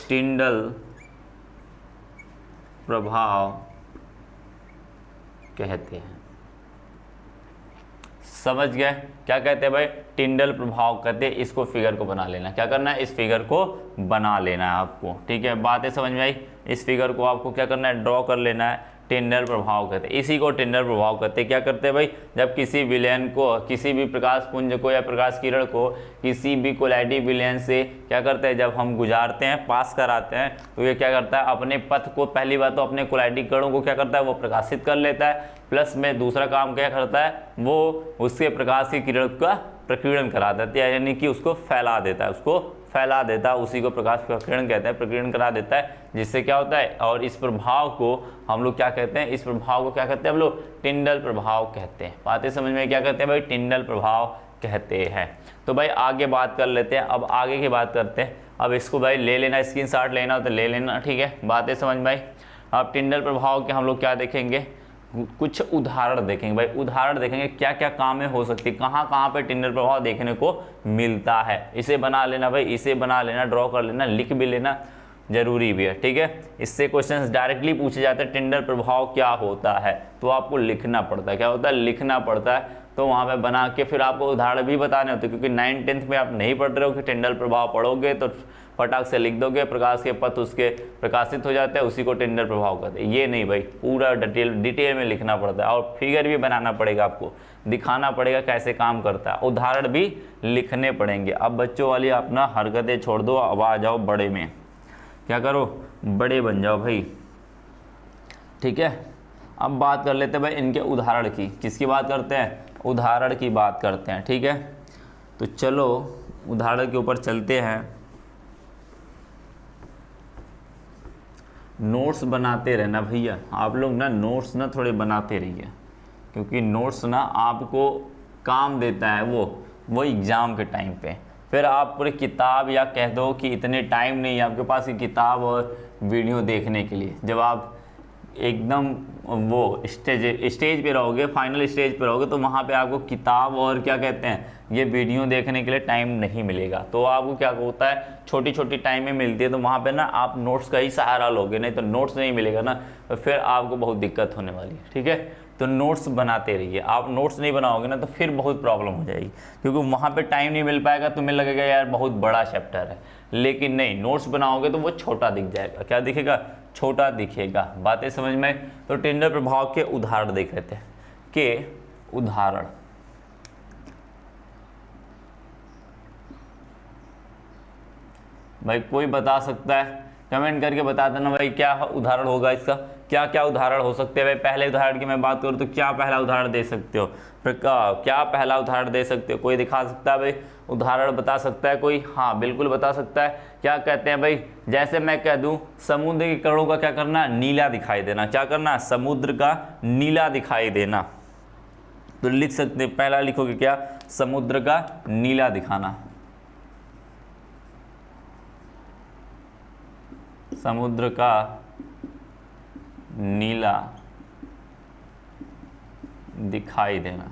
टिंडल प्रभाव कहते हैं। समझ गए क्या कहते हैं भाई, टिंडल प्रभाव कहते हैं। इसको फिगर को बना लेना, क्या करना है, इस फिगर को बना लेना है आपको, ठीक है। बातें समझ में आई। इस फिगर को आपको क्या करना है, ड्रॉ कर लेना है। टिंडल प्रभाव कहते हैं, इसी को टिंडल प्रभाव कहते हैं। क्या करते हैं भाई, जब किसी विलयन को, किसी भी प्रकाश पुंज को या प्रकाश किरण को किसी भी कोलाइडी विलयन से क्या करते हैं, जब हम गुजारते हैं, पास कराते हैं, तो ये क्या करता है, अपने पथ को, पहली बात तो अपने कोलाइडी कणों को क्या करता है, वो प्रकाशित कर लेता है। प्लस में दूसरा काम क्या करता है, वो उसके प्रकाश की किरण का प्रकीर्णन करा देता है, यानी कि उसको फैला देता है, उसी को प्रकाश प्रकीर्णन कहते हैं, प्रकीर्णन करा देता है। जिससे क्या होता है, और इस प्रभाव को हम लोग क्या कहते हैं, इस प्रभाव को क्या कहते हैं हम लोग, टिंडल प्रभाव कहते हैं। बातें समझ में, क्या कहते हैं भाई, टिंडल प्रभाव कहते हैं। तो भाई आगे बात कर लेते हैं, अब आगे की बात करते हैं। अब इसको भाई ले लेना, स्क्रीनशॉट लेना हो तो ले लेना, ठीक है, बातें समझ में आई। अब टिंडल प्रभाव के हम लोग क्या देखेंगे, कुछ उदाहरण देखेंगे भाई, उदाहरण देखेंगे क्या क्या काम में हो सकती है, कहाँ कहाँ पे टिंडल प्रभाव देखने को मिलता है। इसे बना लेना भाई, इसे बना लेना, ड्रॉ कर लेना, लिख भी लेना, जरूरी भी है, ठीक है। इससे क्वेश्चंस डायरेक्टली पूछे जाते हैं, टिंडल प्रभाव क्या होता है, तो आपको लिखना पड़ता है, क्या होता है, लिखना पड़ता है। तो वहाँ पे बना के फिर आपको उदाहरण भी बताने होते हैं, क्योंकि 9th-10th में आप नहीं पढ़ रहे हो कि टिंडल प्रभाव पढ़ोगे तो फटाक से लिख दोगे, प्रकाश के पथ उसके प्रकाशित हो जाते हैं, उसी को टिंडल प्रभाव कहते हैं। ये नहीं भाई, पूरा डिटेल में लिखना पड़ता है, और फिगर भी बनाना पड़ेगा, आपको दिखाना पड़ेगा कैसे काम करता है, उदाहरण भी लिखने पड़ेंगे। अब बच्चों वाली अपना हरकतें छोड़ दो, अब आ जाओ बड़े में, क्या करो, बड़े बन जाओ भाई, ठीक है। अब बात कर लेते हैं भाई इनके उदाहरण की, किसकी बात करते हैं, उदाहरण की बात करते हैं, ठीक है। तो चलो उदाहरण के ऊपर चलते हैं। नोट्स बनाते रहना भैया, आप लोग ना नोट्स ना थोड़े बनाते रहिए, क्योंकि नोट्स ना आपको काम देता है वो एग्ज़ाम के टाइम पे। फिर आप पूरी किताब या कह दो कि इतने टाइम नहीं है आपके पास कि किताब और वीडियो देखने के लिए, जब आप एकदम वो स्टेज पे रहोगे, फाइनल स्टेज पे रहोगे, तो वहाँ पे आपको किताब और क्या कहते हैं ये वीडियो देखने के लिए टाइम नहीं मिलेगा। तो आपको क्या होता है, छोटी छोटी टाइम में मिलती है, तो वहाँ पे ना आप नोट्स का ही सहारा लोगे, नहीं तो नोट्स नहीं मिलेगा ना, तो फिर आपको बहुत दिक्कत होने वाली है, ठीक है। तो नोट्स बनाते रहिए, आप नोट्स नहीं बनाओगे ना तो फिर बहुत प्रॉब्लम हो जाएगी, क्योंकि वहाँ पे टाइम नहीं मिल पाएगा, तुम्हें लगेगा यार बहुत बड़ा चैप्टर है, लेकिन नहीं, नोट्स बनाओगे तो वो छोटा दिख जाएगा, क्या दिखेगा, छोटा दिखेगा। बातें समझ में। तो टिंडल प्रभाव के उदाहरण देख लेते हैं, के उदाहरण। भाई कोई बता सकता है, कमेंट करके बता देना भाई क्या उदाहरण होगा इसका, क्या क्या उदाहरण हो सकते हैं। भाई पहले उदाहरण की मैं बात करूँ तो क्या पहला उदाहरण दे सकते हो, क्या पहला उदाहरण दे सकते हो, कोई दिखा सकता है भाई, उदाहरण बता सकता है कोई, हाँ बिल्कुल बता सकता है। क्या कहते हैं भाई, जैसे मैं कह दूं समुद्र के कणों का क्या करना, नीला दिखाई देना, क्या करना, समुद्र का नीला दिखाई देना। तो लिख सकते हैं, पहला लिखोगे क्या, समुद्र का नीला दिखाना, समुद्र का नीला दिखाई देना।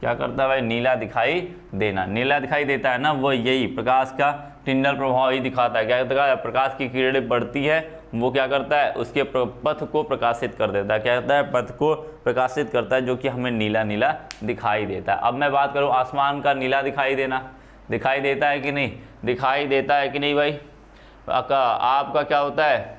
क्या करता है भाई, नीला दिखाई देना, नीला दिखाई देता है ना, वो यही प्रकाश का टिंडल प्रभाव ही दिखाता है। क्या कहता है, प्रकाश की किरणें बढ़ती है, वो क्या करता है, उसके पथ को प्रकाशित कर देता है, क्या कहता है, पथ को प्रकाशित करता है, जो कि हमें नीला नीला दिखाई देता है। अब मैं बात करूँ आसमान का नीला दिखाई देना, दिखाई देता है कि नहीं, दिखाई देता है कि नहीं भाई, आपका क्या होता है,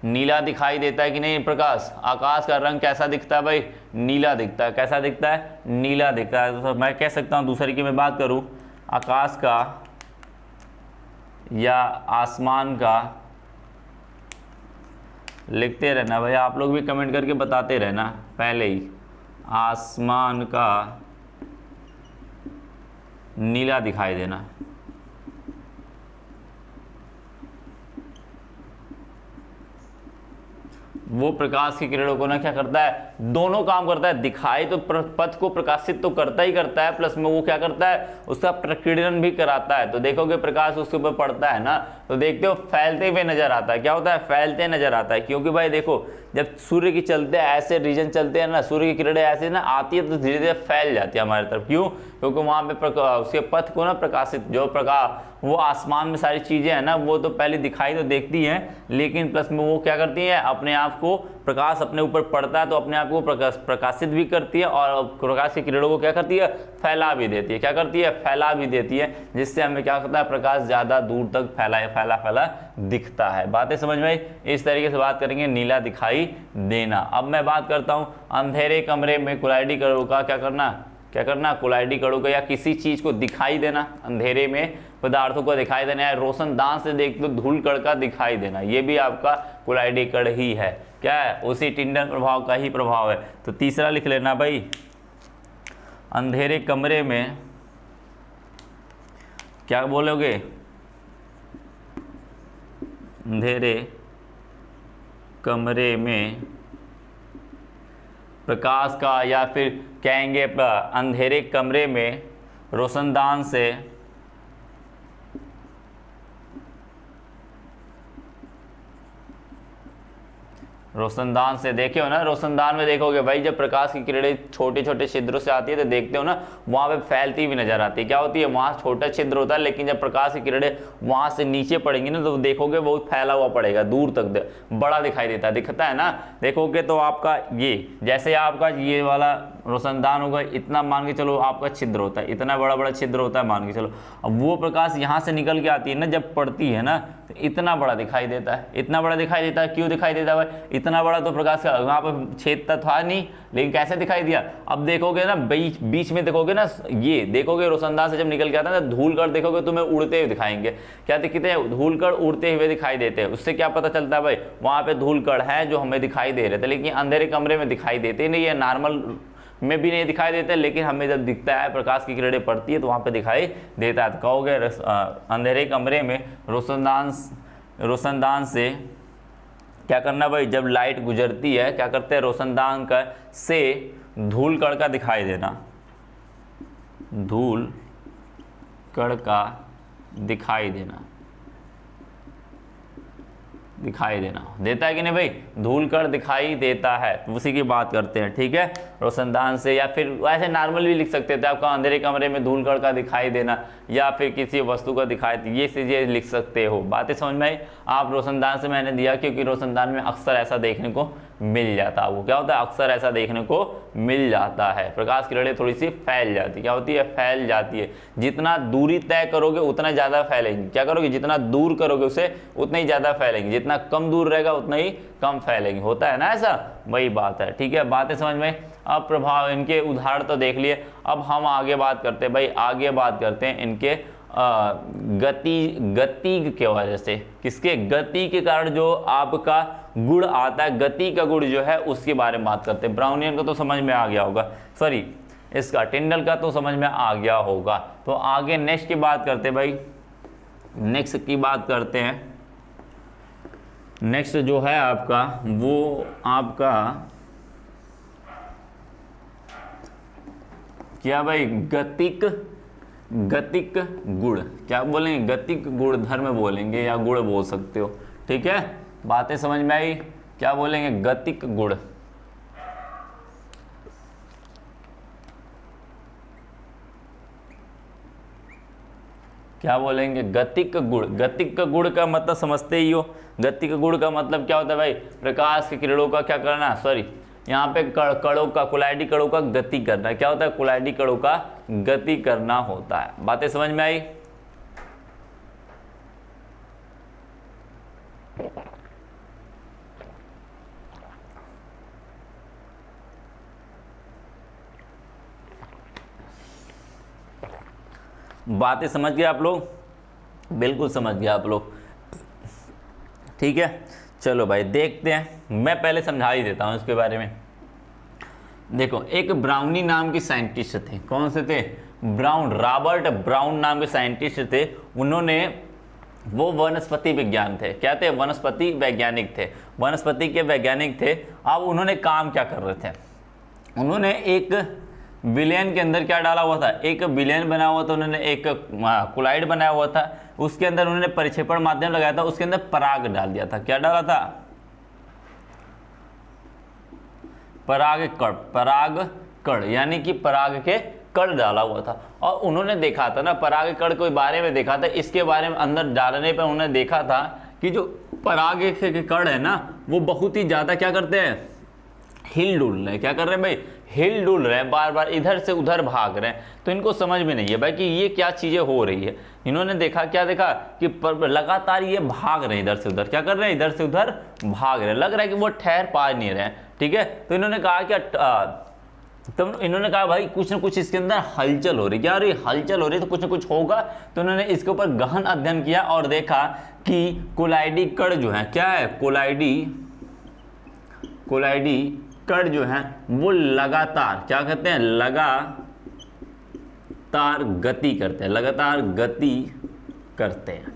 नीला दिखाई देता है कि नहीं प्रकाश, आकाश का रंग कैसा दिखता है भाई, नीला दिखता है, कैसा दिखता है, नीला दिखता है। तो मैं कह सकता हूँ दूसरे की मैं बात करूँ, आकाश का या आसमान का, लिखते रहना भाई, आप लोग भी कमेंट करके बताते रहना पहले ही, आसमान का नीला दिखाई देना। वो प्रकाश की किरणों को ना क्या करता है, दोनों काम करता है, दिखाई तो पथ को प्रकाशित तो करता ही करता है, प्लस में वो क्या करता है, उसका प्रकीर्णन भी कराता है। तो देखोगे प्रकाश उसके ऊपर पड़ता है ना, तो देखते हो फैलते हुए नजर आता है, क्या होता है, फैलते नजर आता है। क्योंकि भाई देखो जब सूर्य की चलते हैं ऐसे रीजन चलते हैं ना, सूर्य की किरणें ऐसे ना आती है तो धीरे धीरे फैल जाती है हमारी तरफ। क्यों, क्योंकि वहाँ पे उसके पथ को ना प्रकाशित, जो प्रकाश वो आसमान में सारी चीज़ें हैं ना, वो तो पहले दिखाई तो देखती हैं, लेकिन प्लस में वो क्या करती हैं, अपने आप को प्रकाश अपने ऊपर पड़ता है तो अपने आप को प्रकाशित भी करती है, और प्रकाश की किरणों को क्या करती है, फैला भी देती है, क्या करती है, फैला भी देती है, जिससे हमें क्या करता है, प्रकाश ज़्यादा दूर तक फैला दिखता है। बातें समझ में आई। इस तरीके से बात करेंगे नीला दिखाई देना। अब मैं बात करता हूँ अंधेरे कमरे में कुलाइडी कणों का क्या करना, कुलाइडी कणों का या किसी चीज़ को दिखाई देना, अंधेरे में पदार्थों को दिखाई देना, या रोशनदान से देख तो धूल कण का दिखाई देना, ये भी आपका कुलाइडी कण ही है। क्या है, उसी टिंडल प्रभाव का ही प्रभाव है। तो तीसरा लिख लेना भाई, अंधेरे कमरे में क्या बोलोगे, अंधेरे कमरे में प्रकाश का, या फिर कहेंगे अंधेरे कमरे में रोशनदान से रोशनदान से देखे हो ना, रोशनदान में देखोगे भाई जब प्रकाश की किरणें छोटे छोटे छिद्रों से आती है तो देखते हो ना वहाँ पे फैलती भी नजर आती है। क्या होती है, वहाँ छोटा छिद्र होता है, लेकिन जब प्रकाश की किरणें वहाँ से नीचे पड़ेंगी ना तो देखोगे बहुत फैला हुआ पड़ेगा, दूर तक बड़ा दिखाई देता है, दिखता है ना। देखोगे तो आपका ये जैसे आपका ये वाला रोशनदान होगा, इतना मान के चलो आपका छिद्र होता है, इतना बड़ा बड़ा छिद्र होता है मान के चलो। अब वो प्रकाश यहाँ से निकल के आती है ना, जब पड़ती है ना तो इतना बड़ा दिखाई देता है, इतना बड़ा दिखाई देता है। क्यों दिखाई देता है भाई, इतना बड़ा तो प्रकाश का वहाँ पर छेद था नहीं, लेकिन कैसे दिखाई दिया। अब देखोगे ना बीच बीच में देखोगे ना, ये देखोगे रोशनदान से जब निकल के आता है ना, धूल कण देखोगे तुम्हें उड़ते हुए दिखाएंगे। क्या दिखते हैं, धूल कण उड़ते हुए दिखाई देते हैं। उससे क्या पता चलता है भाई, वहाँ पे धूल कण है जो हमें दिखाई दे रहे थे, लेकिन अंधेरे कमरे में दिखाई देते नहीं है, नॉर्मल में भी नहीं दिखाई देता, लेकिन हमें जब दिखता है प्रकाश की किरणें पड़ती है तो वहाँ पे दिखाई देता है। तो कहोगे अंधेरे कमरे में रोशनदान से क्या करना भाई, जब लाइट गुजरती है क्या करते हैं, रोशनदान का से धूल कण का दिखाई देना, धूल कण का दिखाई देना देता है कि नहीं भाई, धूल कण दिखाई देता है, तो उसी की बात करते हैं। ठीक है, रोशनदान से, या फिर ऐसे नॉर्मल भी लिख सकते थे आपका अंधेरे कमरे में धूल कण का दिखाई देना, या फिर किसी वस्तु का दिखाई, ये चीजें लिख सकते हो। बातें समझ में आई। आप रोशनदान से मैंने दिया क्योंकि रोशनदान में अक्सर ऐसा देखने को मिल जाता है। वो क्या होता है, अक्सर ऐसा देखने को मिल जाता है, प्रकाश की किरणें थोड़ी सी फैल जाती है। क्या होती है, फैल जाती है। जितना दूरी तय करोगे उतना ज़्यादा फैलेंगी। क्या करोगे, जितना दूर करोगे उसे उतना ही ज़्यादा फैलेंगी, जितना कम दूर रहेगा उतना ही कम फैलेंगी। होता है ना ऐसा, वही बात है। ठीक है, बातें समझ में। अब प्रभाव, इनके उदाहरण तो देख लिए। अब हम आगे बात करते हैं भाई, आगे बात करते हैं इनके गति के वजह से। किसके, गति के कारण जो आपका गुण आता है, गति का गुण जो है उसके बारे में बात करते हैं। ब्राउनियन का तो समझ में आ गया होगा, सॉरी इसका टिंडल का तो समझ में आ गया होगा। तो आगे नेक्स्ट की बात करते हैं भाई, नेक्स्ट की बात करते हैं। नेक्स्ट जो है आपका वो आपका क्या भाई, गतिक गुण। क्या बोलेंगे, गतिक गुण धर्म बोलेंगे या गुण बोल सकते हो। ठीक है, बातें समझ में आई। क्या बोलेंगे, गतिक गुण। क्या बोलेंगे, गतिक गुण। गतिक गुण का मतलब समझते ही हो। गतिक गुण का मतलब क्या होता है भाई, प्रकाश की किरणों का क्या करना, सॉरी यहाँ पे कणों का, कुलाइडी कणों का गति करना। क्या होता है, कुलाइडी कणों का गति करना होता है। बातें समझ में आई। बातें समझ गए आप लोग, बिल्कुल समझ गए आप लोग। ठीक है, चलो भाई देखते हैं। मैं पहले समझा ही देता हूं इसके बारे में। देखो, एक ब्राउनी नाम के साइंटिस्ट थे। कौन से थे, ब्राउन, रॉबर्ट ब्राउन नाम के साइंटिस्ट थे। उन्होंने, वो वनस्पति विज्ञान थे। क्या थे, वनस्पति वैज्ञानिक थे, वनस्पति के वैज्ञानिक थे। अब उन्होंने काम क्या कर रहे थे, उन्होंने एक विलेन के अंदर क्या डाला हुआ था, एक विलेन बनाया हुआ था। उन्होंने एक कुलाइड बनाया हुआ था, उसके अंदर उन्होंने परिक्षेपण माध्यम लगाया था, उसके अंदर पराग डाल दिया था। क्या डाला था, पराग कण, यानी कि पराग के कण डाला हुआ था। और उन्होंने देखा था ना, पराग कण के बारे में देखा था, इसके बारे में अंदर डालने पर उन्होंने देखा था कि जो पराग के कण है ना, वो बहुत ही ज्यादा क्या करते हैं, हिल डुल रहे हैं। क्या कर रहे हैं भाई, हिल डुल रहे हैं, बार बार इधर से उधर भाग रहे हैं। तो इनको समझ में नहीं है भाई कि ये क्या चीजें हो रही है। इन्होंने देखा, क्या देखा कि लगातार ये भाग रहे हैं इधर से उधर। क्या कर रहे हैं, इधर से उधर भाग रहे हैं, लग रहा है कि वो ठहर पा नहीं रहे हैं। ठीक है, तो इन्होंने कहा क्या, तो इन्होंने कहा भाई कुछ ना कुछ इसके अंदर हलचल हो रही। क्या हो रही, हलचल हो रही, तो कुछ ना कुछ होगा। तो इन्होंने इसके ऊपर गहन अध्ययन किया और देखा कि कोलाइडी कण जो है, क्या है, कोलाइडी कण जो है वो लगातार, क्या कहते हैं, लगातार गति करते हैं, लगातार गति करते हैं।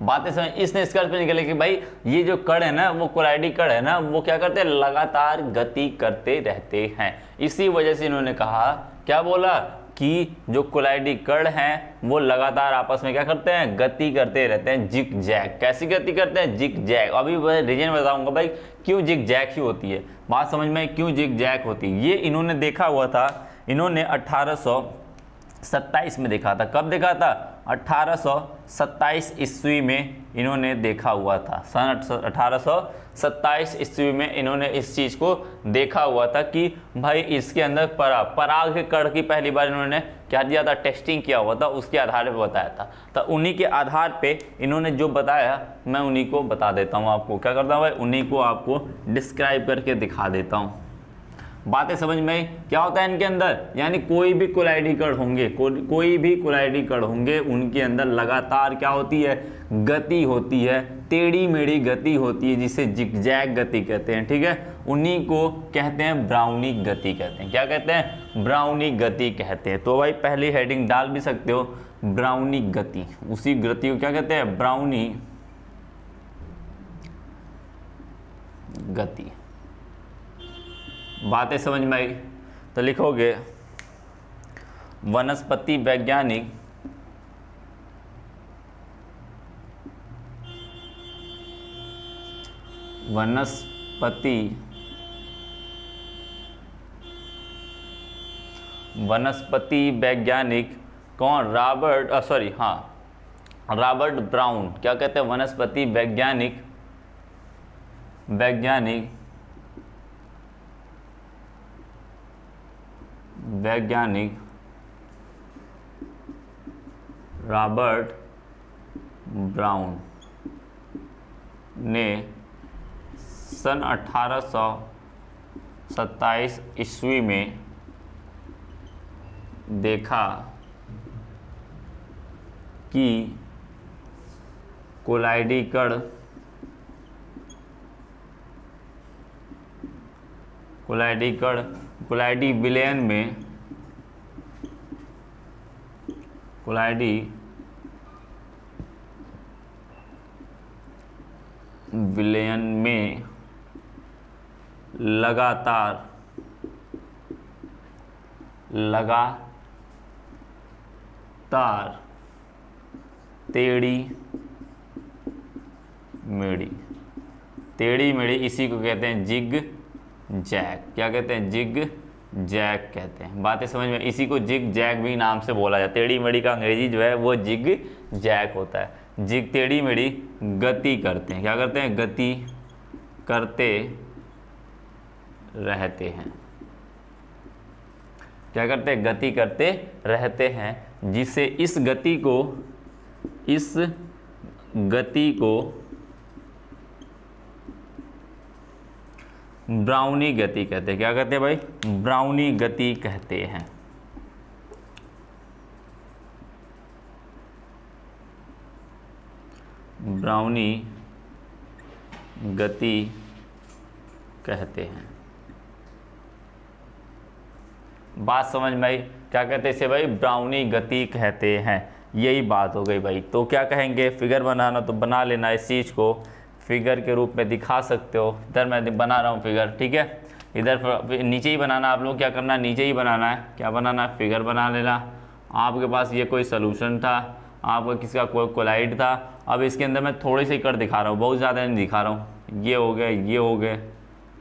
बातें समझ इस निष्कर्ष पे निकले कि भाई ये जो कण है ना, वो कोलाइडी कण है ना, वो क्या करते हैं, लगातार गति करते रहते हैं। इसी वजह से इन्होंने कहा, क्या बोला कि जो कोलाइडी कण हैं वो लगातार आपस में क्या करते हैं, गति करते रहते हैं, जिग जैग। कैसी गति करते हैं, जिग जैग। अभी रीजन बताऊंगा भाई क्यों जिग जैग ही होती है, बात समझ में क्यों जिग जैग होती है। ये इन्होंने देखा हुआ था, इन्होंने 1827 में देखा था। कब देखा था, 1827 ईस्वी में इन्होंने देखा हुआ था। सन 1827 ईस्वी में इन्होंने इस चीज़ को देखा हुआ था कि भाई इसके अंदर पराग के कण की पहली बार इन्होंने क्या किया था, टेस्टिंग किया हुआ था, उसके आधार पे बताया था। तो उन्हीं के आधार पे इन्होंने जो बताया मैं उन्हीं को बता देता हूँ आपको। क्या करता हूँ भाई, उन्हीं को आपको डिस्क्राइब करके दिखा देता हूँ। बातें समझ में क्या होता है इनके अंदर, यानी कोई भी कोलाइडी कण होंगे, कोई भी कोलाइडी कण होंगे, उनके अंदर लगातार क्या होती है, गति होती है, टेढ़ी मेढ़ी गति होती है, जिसे जिगजैग गति कहते हैं। ठीक है, उन्हीं को कहते हैं ब्राउनी गति कहते हैं। क्या कहते हैं, ब्राउनी गति कहते हैं। तो भाई पहली हेडिंग डाल भी सकते हो, ब्राउनी गति। उसी गति को क्या कहते हैं, ब्राउनी गति। बातें समझ में आई तो लिखोगे, वनस्पति वैज्ञानिक वनस्पति वैज्ञानिक कौन, रॉबर्ट ब्राउन। क्या कहते हैं, वनस्पति वैज्ञानिक रॉबर्ट ब्राउन ने सन 1827 ईस्वी में देखा कि कोलाइडी विलयन में लगातार टेढ़ी मेढ़ी, इसी को कहते हैं जिग जैग। क्या कहते हैं, जिग जैग कहते हैं। बातें समझ में, इसी को जिग जैग भी नाम से बोला जाता है। टेढ़ी मेढ़ी का अंग्रेजी जो है वो जिग जैग होता है। जिग टेढ़ी मेढ़ी गति करते हैं। क्या करते हैं, गति करते रहते हैं। क्या करते हैं, गति करते रहते हैं, जिससे इस गति को ब्राउनी गति कहते हैं। क्या कहते हैं भाई, ब्राउनी गति कहते हैं। ब्राउनी गति कहते हैं। बात समझ में आई, क्या कहते हैं इसे भाई, ब्राउनी गति कहते हैं। यही बात हो गई भाई। तो क्या कहेंगे, फिगर बनाना तो बना लेना, इस चीज़ को फिगर के रूप में दिखा सकते हो। इधर मैं बना रहा हूँ फिगर, ठीक है, इधर नीचे ही बनाना। आप लोग क्या करना है, नीचे ही बनाना है। क्या बनाना है, फिगर बना लेना। आपके पास ये कोई सोल्यूशन था, आपका किसी का कोई कोलाइड था। अब इसके अंदर मैं थोड़े से कट दिखा रहा हूँ, बहुत ज़्यादा नहीं दिखा रहा हूँ। ये हो गया, ये हो गया,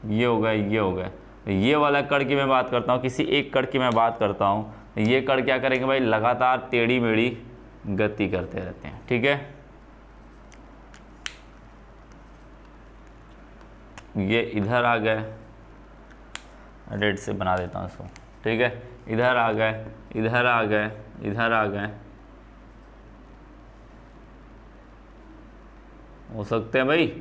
ये हो गया, ये हो गया। ये वाला कड़ की मैं बात करता हूँ, किसी एक कड़ की मैं बात करता हूँ। ये कड़ क्या करेंगे भाई, लगातार टेढ़ी मेढ़ी गति करते रहते हैं। ठीक है, ये इधर आ गए, रेड से बना देता हूँ इसको। ठीक है, इधर आ गए, इधर आ गए, इधर आ गए, हो सकते हैं भाई,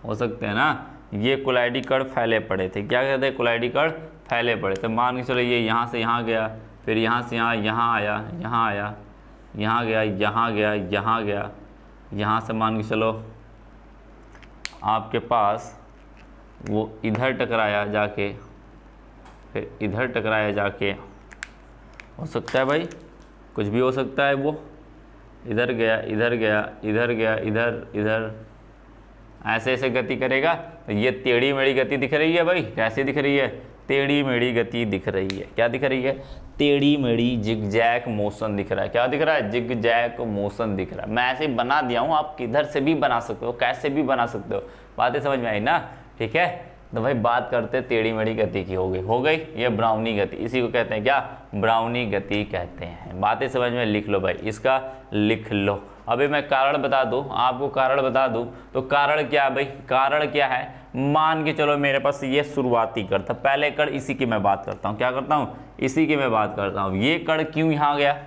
हो सकते हैं ना। ये कोलाइडी कण फैले पड़े थे। क्या कहते हैं, कोलाइडी कण फैले पड़े थे। मान के चलो ये यहाँ से यहाँ गया, फिर यहाँ से यहाँ, यहाँ आया, यहाँ आया, यहाँ गया, यहाँ गया, यहाँ गया, यहाँ से मान के चलो आपके पास वो इधर टकराया जाके, फिर इधर टकराया जाके। हो सकता है भाई, कुछ भी हो सकता है वो। इधर गया, इधर गया, इधर गया, इधर इधर, ऐसे ऐसे गति करेगा तो ये टेढ़ी मेढ़ी गति दिख रही है भाई। कैसे दिख रही है? टेढ़ी मेढ़ी गति दिख रही है। क्या दिख रही है? टेढ़ी मेढ़ी जिगजैग मोशन दिख रहा है। क्या दिख रहा है? जिगजैग मोशन दिख रहा है। मैं ऐसे ही बना दिया हूँ, आप किधर से भी बना सकते हो, कैसे भी बना सकते हो। बातें समझ में आई ना? ठीक है, तो भाई बात करते टेढ़ी मेढ़ी गति की। हो गई ये ब्राउनी गति। इसी को कहते हैं क्या? ब्राउनी गति कहते हैं। बातें समझ में? लिख लो भाई, इसका लिख लो। अभी मैं कारण बता दूं, आपको कारण बता दूं, तो कारण क्या है भाई? कारण क्या है? मान के चलो मेरे पास ये शुरुआती कण था, पहले कण इसी की मैं बात करता हूँ। क्या करता हूँ? इसी की मैं बात करता हूँ। ये कण क्यों यहाँ गया?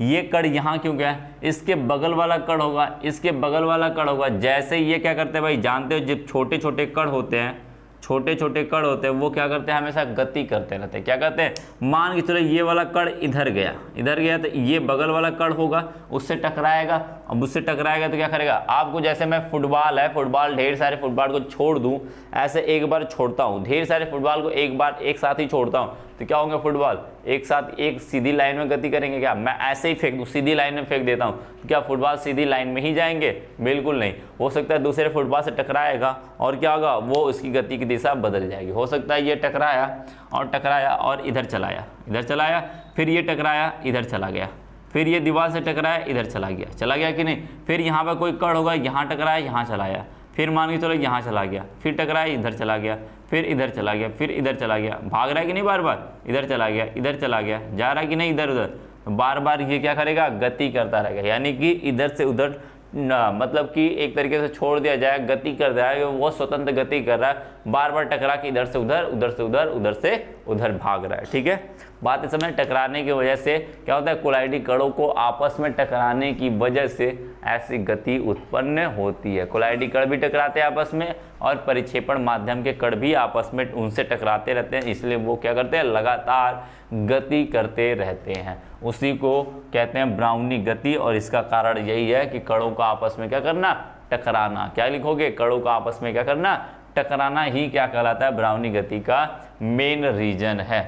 ये कण यहाँ क्यों गया? इसके बगल वाला कण होगा, इसके बगल वाला कण होगा। जैसे ये क्या करते हैं भाई, जानते हो जब छोटे छोटे कण होते हैं, छोटे छोटे कण होते हैं, वो क्या करते हैं? हमेशा गति करते रहते हैं। क्या करते हैं? मान के चलो ये वाला कण इधर गया, इधर गया, तो ये बगल वाला कण होगा, उससे टकराएगा। अब उससे टकराएगा तो क्या करेगा? आपको जैसे मैं फुटबॉल है, फुटबॉल ढेर सारे फुटबॉल को छोड़ दूं, ऐसे एक बार छोड़ता हूं, ढेर सारे फुटबॉल को एक बार एक साथ ही छोड़ता हूं, तो क्या होंगे? फुटबॉल एक साथ एक सीधी लाइन में गति करेंगे क्या? मैं ऐसे ही फेंक दूं, सीधी लाइन में फेंक देता हूं, तो क्या फुटबॉल सीधी लाइन में ही जाएंगे? बिल्कुल नहीं। हो सकता है दूसरे फुटबॉल से टकराएगा और क्या होगा? वो उसकी गति की दिशा बदल जाएगी। हो सकता है ये टकराया और इधर चलाया, इधर चलाया, फिर ये टकराया, इधर चला गया, फिर ये दीवार से टकराया, इधर चला गया कि नहीं? फिर यहाँ पर कोई कण होगा, यहाँ टकराया, यहाँ चलाया, फिर मान के चलो यहाँ चला गया, फिर टकराया, इधर चला गया, फिर इधर चला गया, फिर इधर चला गया। भाग रहा है कि नहीं? बार बार इधर चला गया, इधर चला गया, जा रहा है कि नहीं? इधर उधर बार बार ये क्या करेगा? गति करता रहेगा। यानी कि इधर से उधर मतलब कि एक तरीके से छोड़ दिया जाए, गति कर दिया है, वो स्वतंत्र गति कर रहा है, बार बार टकरा के इधर से उधर, उधर से उधर, उधर से उधर भाग रहा है। ठीक है, बात इस समय टकराने की वजह से क्या होता है? कोलाइडी कणों को आपस में टकराने की वजह से ऐसी गति उत्पन्न होती है। कोलाइडी कण भी टकराते हैं आपस में, और परिक्षेपण माध्यम के कण भी आपस में उनसे टकराते रहते हैं, इसलिए वो क्या करते हैं? लगातार गति करते रहते हैं। उसी को कहते हैं ब्राउनी गति, और इसका कारण यही है कि कणों का आपस में क्या करना? टकराना। क्या लिखोगे? कणों का आपस में क्या करना? टकराना ही क्या कहलाता है? ब्राउनी गति का मेन रीजन है।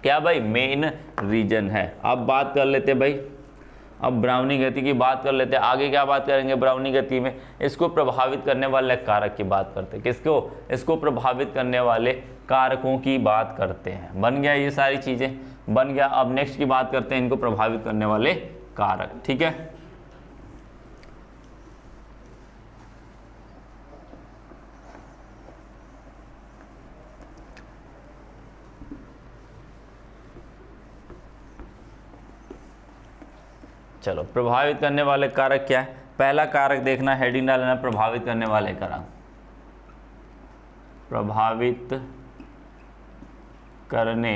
क्या भाई? मेन रीजन है। अब बात कर लेते भाई, अब ब्राउनी गति की बात कर लेते हैं। आगे क्या बात करेंगे ब्राउनी गति में? इसको प्रभावित करने वाले कारक की बात करते हैं। किसको? इसको प्रभावित करने वाले कारकों की बात करते हैं। बन गया ये सारी चीजें, बन गया। अब नेक्स्ट की बात करते हैं इनको प्रभावित करने वाले कारक। ठीक है, चलो प्रभावित करने वाले कारक क्या है? पहला कारक देखना, हेडिंग डालना, प्रभावित करने वाले कारक। प्रभावित करने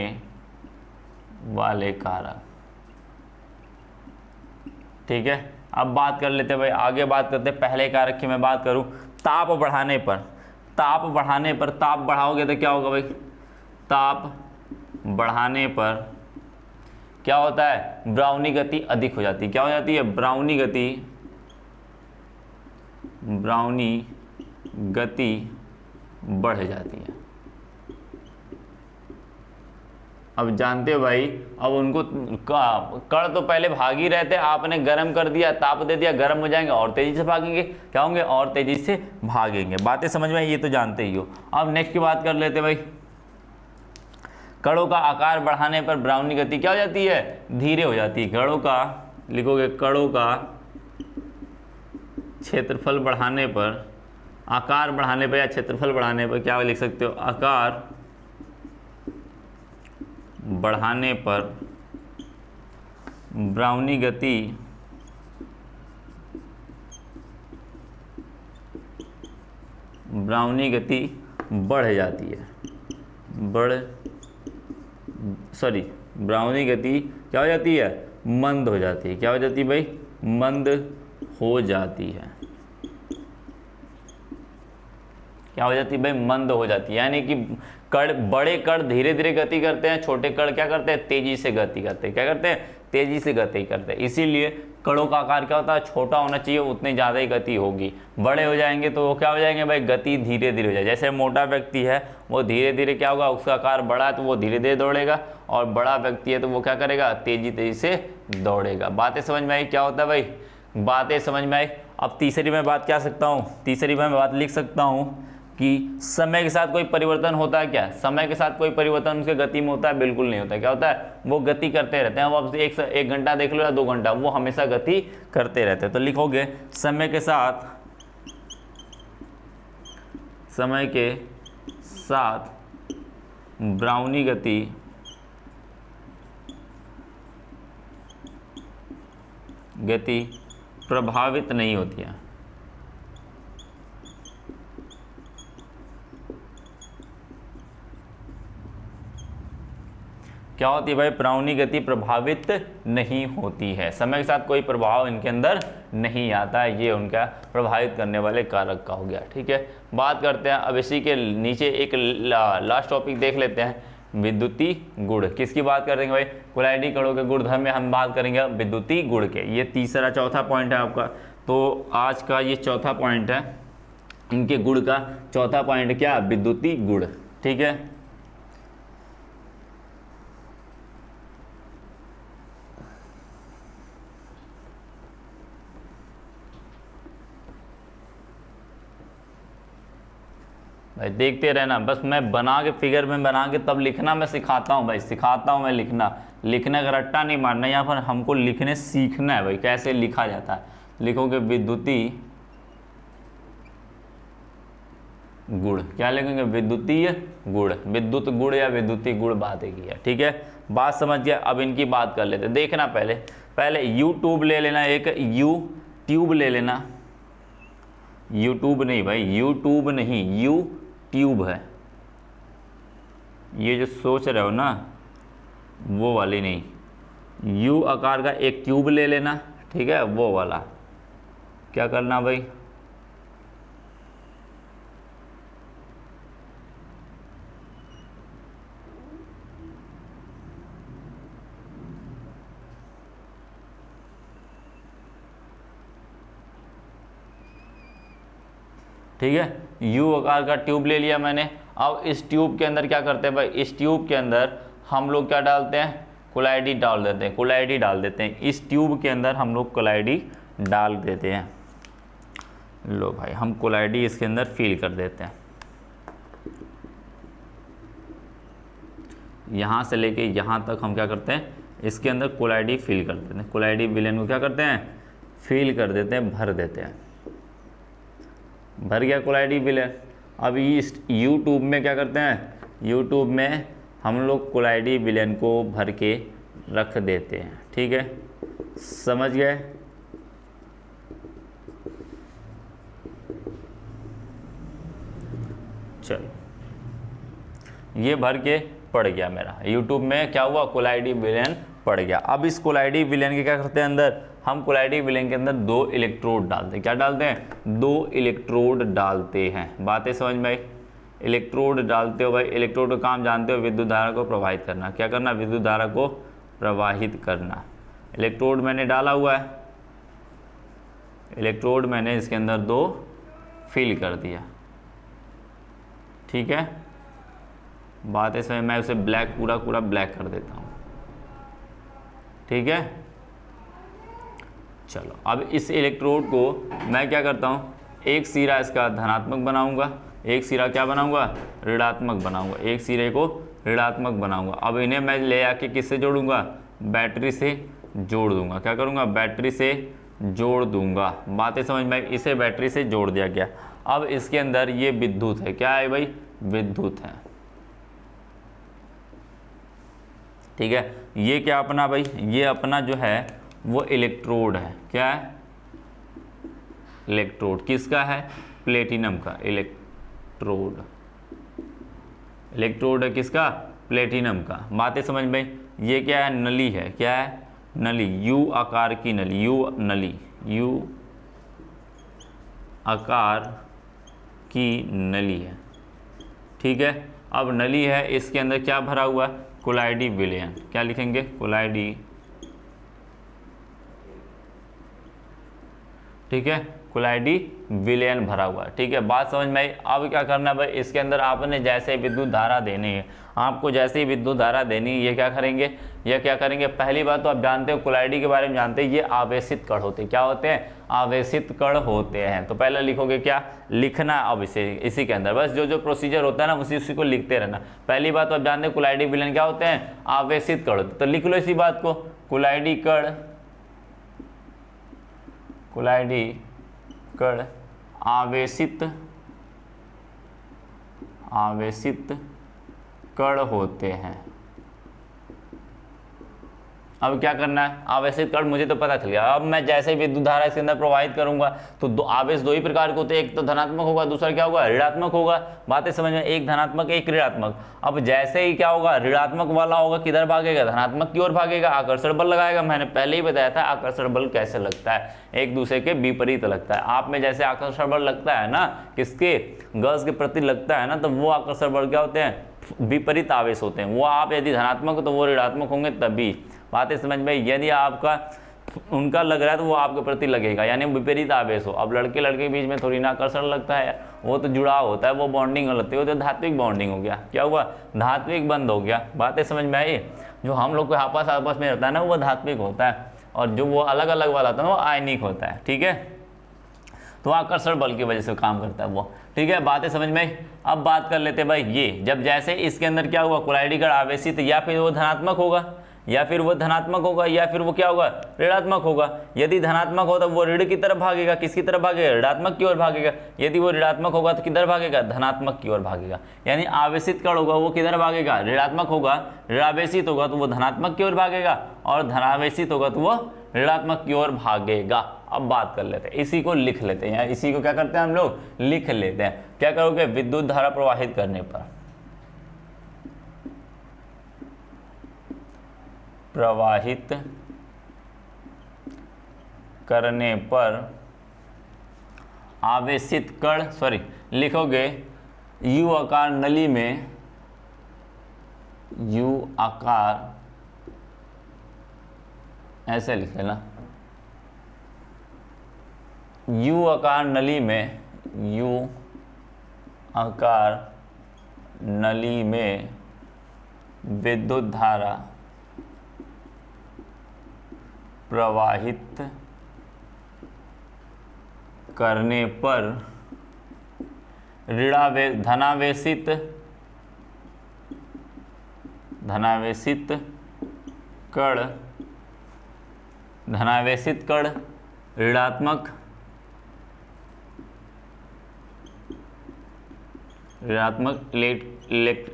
वाले कारक। ठीक है, अब बात कर लेते हैं भाई, आगे बात करते हैं। पहले कारक की मैं बात करूं, ताप बढ़ाने पर, ताप बढ़ाने पर, ताप बढ़ाओगे तो क्या होगा भाई? ताप बढ़ाने पर क्या होता है? ब्राउनी गति अधिक हो जाती है। क्या हो जाती है? ब्राउनी गति, ब्राउनी गति बढ़ जाती है। अब जानते हो भाई, अब उनको कण तो पहले भाग ही रहते, आपने गर्म कर दिया, ताप दे दिया, गर्म हो जाएंगे और तेजी से भागेंगे। क्या होंगे? और तेजी से भागेंगे। बातें समझ में आई? ये तो जानते ही हो। अब नेक्स्ट की बात कर लेते भाई, कणों का आकार बढ़ाने पर ब्राउनी गति क्या हो जाती है? धीरे हो जाती है। कणों का लिखोगे, कणों का क्षेत्रफल बढ़ाने पर, आकार बढ़ाने पर या क्षेत्रफल बढ़ाने पर क्या लिख सकते हो? आकार बढ़ाने पर ब्राउनी गति बढ़ जाती है। ब्राउनी गति क्या हो जाती है? मंद हो जाती है। क्या हो जाती है भाई? मंद हो जाती है। क्या हो जाती है भाई? मंद हो जाती है। यानी कि कण, बड़े कण धीरे धीरे गति करते हैं, छोटे कण क्या करते हैं? तेजी से गति करते हैं। क्या करते हैं? तेजी से गति करते हैं। इसीलिए कणों का आकार क्या होता है? छोटा होना चाहिए, उतनी ज़्यादा ही गति होगी। बड़े हो जाएंगे तो वो क्या हो जाएंगे भाई? गति धीरे धीरे हो जाए। जैसे मोटा व्यक्ति है, वो धीरे धीरे क्या होगा? उसका आकार बड़ा है तो वो धीरे धीरे दौड़ेगा, और बड़ा व्यक्ति है तो वो क्या करेगा? तेजी से दौड़ेगा। बातें समझ में आई? क्या होता है भाई, बातें समझ में आई। अब तीसरी मैं बात क्या सकता हूँ, तीसरी मैं बात लिख सकता हूँ कि समय के साथ कोई परिवर्तन होता है क्या? समय के साथ कोई परिवर्तन उसके गति में होता है? बिल्कुल नहीं होता है। क्या होता है? वो गति करते रहते हैं। वो अब एक घंटा देख लो या 2 घंटा, वो हमेशा गति करते रहते हैं। तो लिखोगे समय के साथ ब्राउनी गति प्रभावित नहीं होती है। क्या होती है भाई? ब्राउनी गति प्रभावित नहीं होती है। समय के साथ कोई प्रभाव इनके अंदर नहीं आता है। ये उनका प्रभावित करने वाले कारक का हो गया। ठीक है, बात करते हैं अब इसी के नीचे एक लास्ट टॉपिक देख लेते हैं, विद्युतीय गुण। किसकी बात करेंगे भाई? कोलाइडी कणों के गुणधर्म में हम बात करेंगे विद्युतीय गुण के। ये तीसरा चौथा पॉइंट है आपका। तो आज का ये चौथा पॉइंट है, इनके गुण का चौथा पॉइंट क्या? विद्युतीय गुण। ठीक है, भाई देखते रहना, बस मैं बना के फिगर में बना के तब लिखना मैं सिखाता हूँ भाई, सिखाता हूँ मैं लिखने का रट्टा नहीं मारना। यहाँ पर हमको लिखने सीखना है भाई, कैसे लिखा जाता है। लिखोगे विद्युतीय गुण। क्या लिखेंगे? विद्युतीय गुण। विद्युत गुण या विद्युतीय गुण बात एक ही है। ठीक है, बात समझ गया। अब इनकी बात कर लेते हैं। देखना पहले यू ट्यूब ले लेना, एक यू ट्यूब ले लेना। यूट्यूब नहीं भाई, यूट्यूब नहीं, यू ट्यूब है। ये जो सोच रहे हो ना, वो वाली नहीं। यू आकार का एक ट्यूब ले लेना। ठीक है, वो वाला। क्या करना भाई? ठीक है, यू आकार का ट्यूब ले लिया मैंने। अब इस ट्यूब के अंदर क्या करते हैं भाई? इस ट्यूब के अंदर हम लोग क्या डालते हैं? कोलाइडी डाल देते हैं, कोलाइडी डाल देते हैं। इस ट्यूब के अंदर हम लोग कोलाइडी डाल देते हैं। लो भाई, हम कोलाइडी इसके अंदर फिल कर देते हैं। यहाँ से लेके यहाँ तक हम क्या करते हैं? इसके अंदर कोलाइडी फिल कर देते हैं। कोलाइडी विलेन को क्या करते हैं? फिल कर देते हैं, भर देते हैं। भर गया कोलाइडी विलेन। अब इस यूट्यूब में क्या करते हैं? यूट्यूब में हम लोग कोलाइडी विलेन को भर के रख देते हैं। ठीक है, समझ गए? चलो, ये भर के पड़ गया मेरा। यूट्यूब में क्या हुआ? कोलाइडी विलेन पड़ गया। अब इस कोलाइडी विलेन के क्या करते हैं? अंदर हम कोलाइडी विलेन के अंदर 2 इलेक्ट्रोड डालते हैं। क्या डालते हैं? 2 इलेक्ट्रोड डालते हैं। बातें समझ में आई? इलेक्ट्रोड डालते हो भाई। इलेक्ट्रोड का काम जानते हो? विद्युत धारा को प्रवाहित करना। क्या करना? विद्युत धारा को प्रवाहित करना। इलेक्ट्रोड मैंने डाला हुआ है, इलेक्ट्रोड मैंने इसके अंदर 2 फिल कर दिया। ठीक है, बातें समझ में? मैं उसे ब्लैक पूरा ब्लैक कर देता हूँ। ठीक है, चलो अब इस इलेक्ट्रोड को मैं क्या करता हूँ? एक सिरा इसका धनात्मक बनाऊंगा, एक सिरा क्या बनाऊंगा? ऋणात्मक बनाऊंगा। एक सिरे को ऋणात्मक बनाऊंगा। अब इन्हें मैं ले आके किससे जोड़ूंगा? बैटरी से जोड़ दूंगा। क्या करूंगा? बैटरी से जोड़ दूंगा। बातें समझ में? इसे बैटरी से जोड़ दिया गया। अब इसके अंदर ये विद्युत है। क्या है भाई? विद्युत है। ठीक है, ये क्या अपना भाई? ये अपना जो है वो इलेक्ट्रोड है। क्या है? इलेक्ट्रोड। किसका है? प्लेटिनम का इलेक्ट्रोड। इलेक्ट्रोड है किसका? प्लेटिनम का। बातें समझ में? ये क्या है? नली है। क्या है? नली। यू आकार की नली, यू नली, यू आकार की नली है। ठीक है, अब नली है, इसके अंदर क्या भरा हुआ है? कोलाइडी विलेन। क्या लिखेंगे? कोलाइडी। ठीक है, कोलाइडी विलयन भरा हुआ है। ठीक है, बात समझ में आई। अब क्या करना है भाई, इसके अंदर आपने जैसे विद्युत धारा देनी है, आपको जैसे ही विद्युत धारा देनी है, ये क्या करेंगे, ये क्या करेंगे, पहली बात तो आप जानते हो कोलाइडी के बारे में जानते हैं, ये आवेशित कण होते हैं। क्या होते हैं, आवेशित कण होते हैं। तो पहले लिखोगे क्या, लिखना अब इसी के अंदर बस जो प्रोसीजर होता है ना उसी को लिखते रहना। पहली बात तो आप जानते हो कोलाइडी विलयन क्या होते हैं, आवेशित कण होते हैं। तो लिख लो इसी बात को, कोलाइडी कण आवेशित कण होते हैं। अब क्या करना है, आवेशित कण मुझे तो पता चल गया। अब मैं जैसे ही विद्युत धारा इसके अंदर प्रवाहित करूंगा तो आवेश दो ही प्रकार के होते हैं, एक तो धनात्मक होगा, दूसरा क्या होगा, ऋणात्मक होगा। बातें समझ में, एक धनात्मक एक ऋणात्मक। अब जैसे ही क्या होगा, ऋणात्मक वाला होगा किधर भागेगा, धनात्मक की ओर भागेगा, आकर्षण बल लगाएगा। मैंने पहले ही बताया था आकर्षण बल कैसे लगता है, एक दूसरे के विपरीत लगता है। आप में जैसे आकर्षण बल लगता है ना, किसके, गैस के प्रति लगता है ना, तो वो आकर्षण बल क्या होते हैं, विपरीत आवेश होते हैं। वो आप यदि धनात्मक हो तो वो ऋणात्मक होंगे तभी। बातें समझ में, यदि आपका उनका लग रहा है तो वो आपके प्रति लगेगा, यानी विपरीत आवेश हो। अब लड़के के बीच में थोड़ी ना आकर्षण लगता है, वो तो जुड़ाव होता है, वो बॉन्डिंग लगती है, वो तो धात्विक बॉन्डिंग हो गया। क्या हुआ, धात्विक बंध हो गया। बातें समझ में आई। जो हम लोग के आपस में रहता है ना वो धात्विक होता है, और जो वो अलग अलग वाला होता है वो आयनिक होता है। ठीक है, तो आकर्षण बल की वजह से काम करता है वो। ठीक है, बातें समझ में आई। अब बात कर लेते हैं भाई, ये जब जैसे इसके अंदर क्या हुआ, कोलाइडी कण आवेशित, या फिर वो धनात्मक होगा, या फिर वो धनात्मक होगा, या फिर वो क्या होगा, ऋणात्मक होगा। यदि धनात्मक हो तो वो ऋण की तरफ भागेगा, किसकी तरफ भागेगा, ऋणात्मक की ओर भागेगा। यदि वो ऋणात्मक होगा तो किधर भागेगा, धनात्मक की ओर भागेगा। यानी आवेशित कण होगा वो किधर भागेगा, ऋणात्मक होगा, ऋणावेशित होगा तो वो धनात्मक की ओर भागेगा, और धनावेशित होगा तो वो ऋणात्मक की ओर भागेगा। अब बात कर लेते हैं, इसी को लिख लेते हैं, इसी को क्या करते हैं हम लोग, लिख लेते हैं। क्या करोगे, विद्युत धारा प्रवाहित करने पर, प्रवाहित करने पर आवेशित कण, लिखोगे यू आकार नली में, यू आकार, ऐसे लिख लेना, यू आकार नली में, यू आकार नली में विद्युत धारा प्रवाहित करने पर धनावेशित कण ऋणात्मक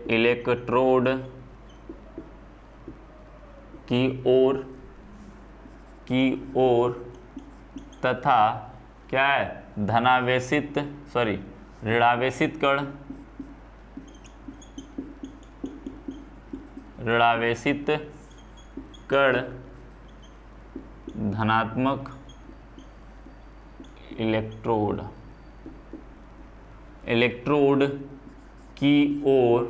इलेक्ट्रोड की ओर तथा क्या है, ऋणावेशित कण धनात्मक इलेक्ट्रोड की ओर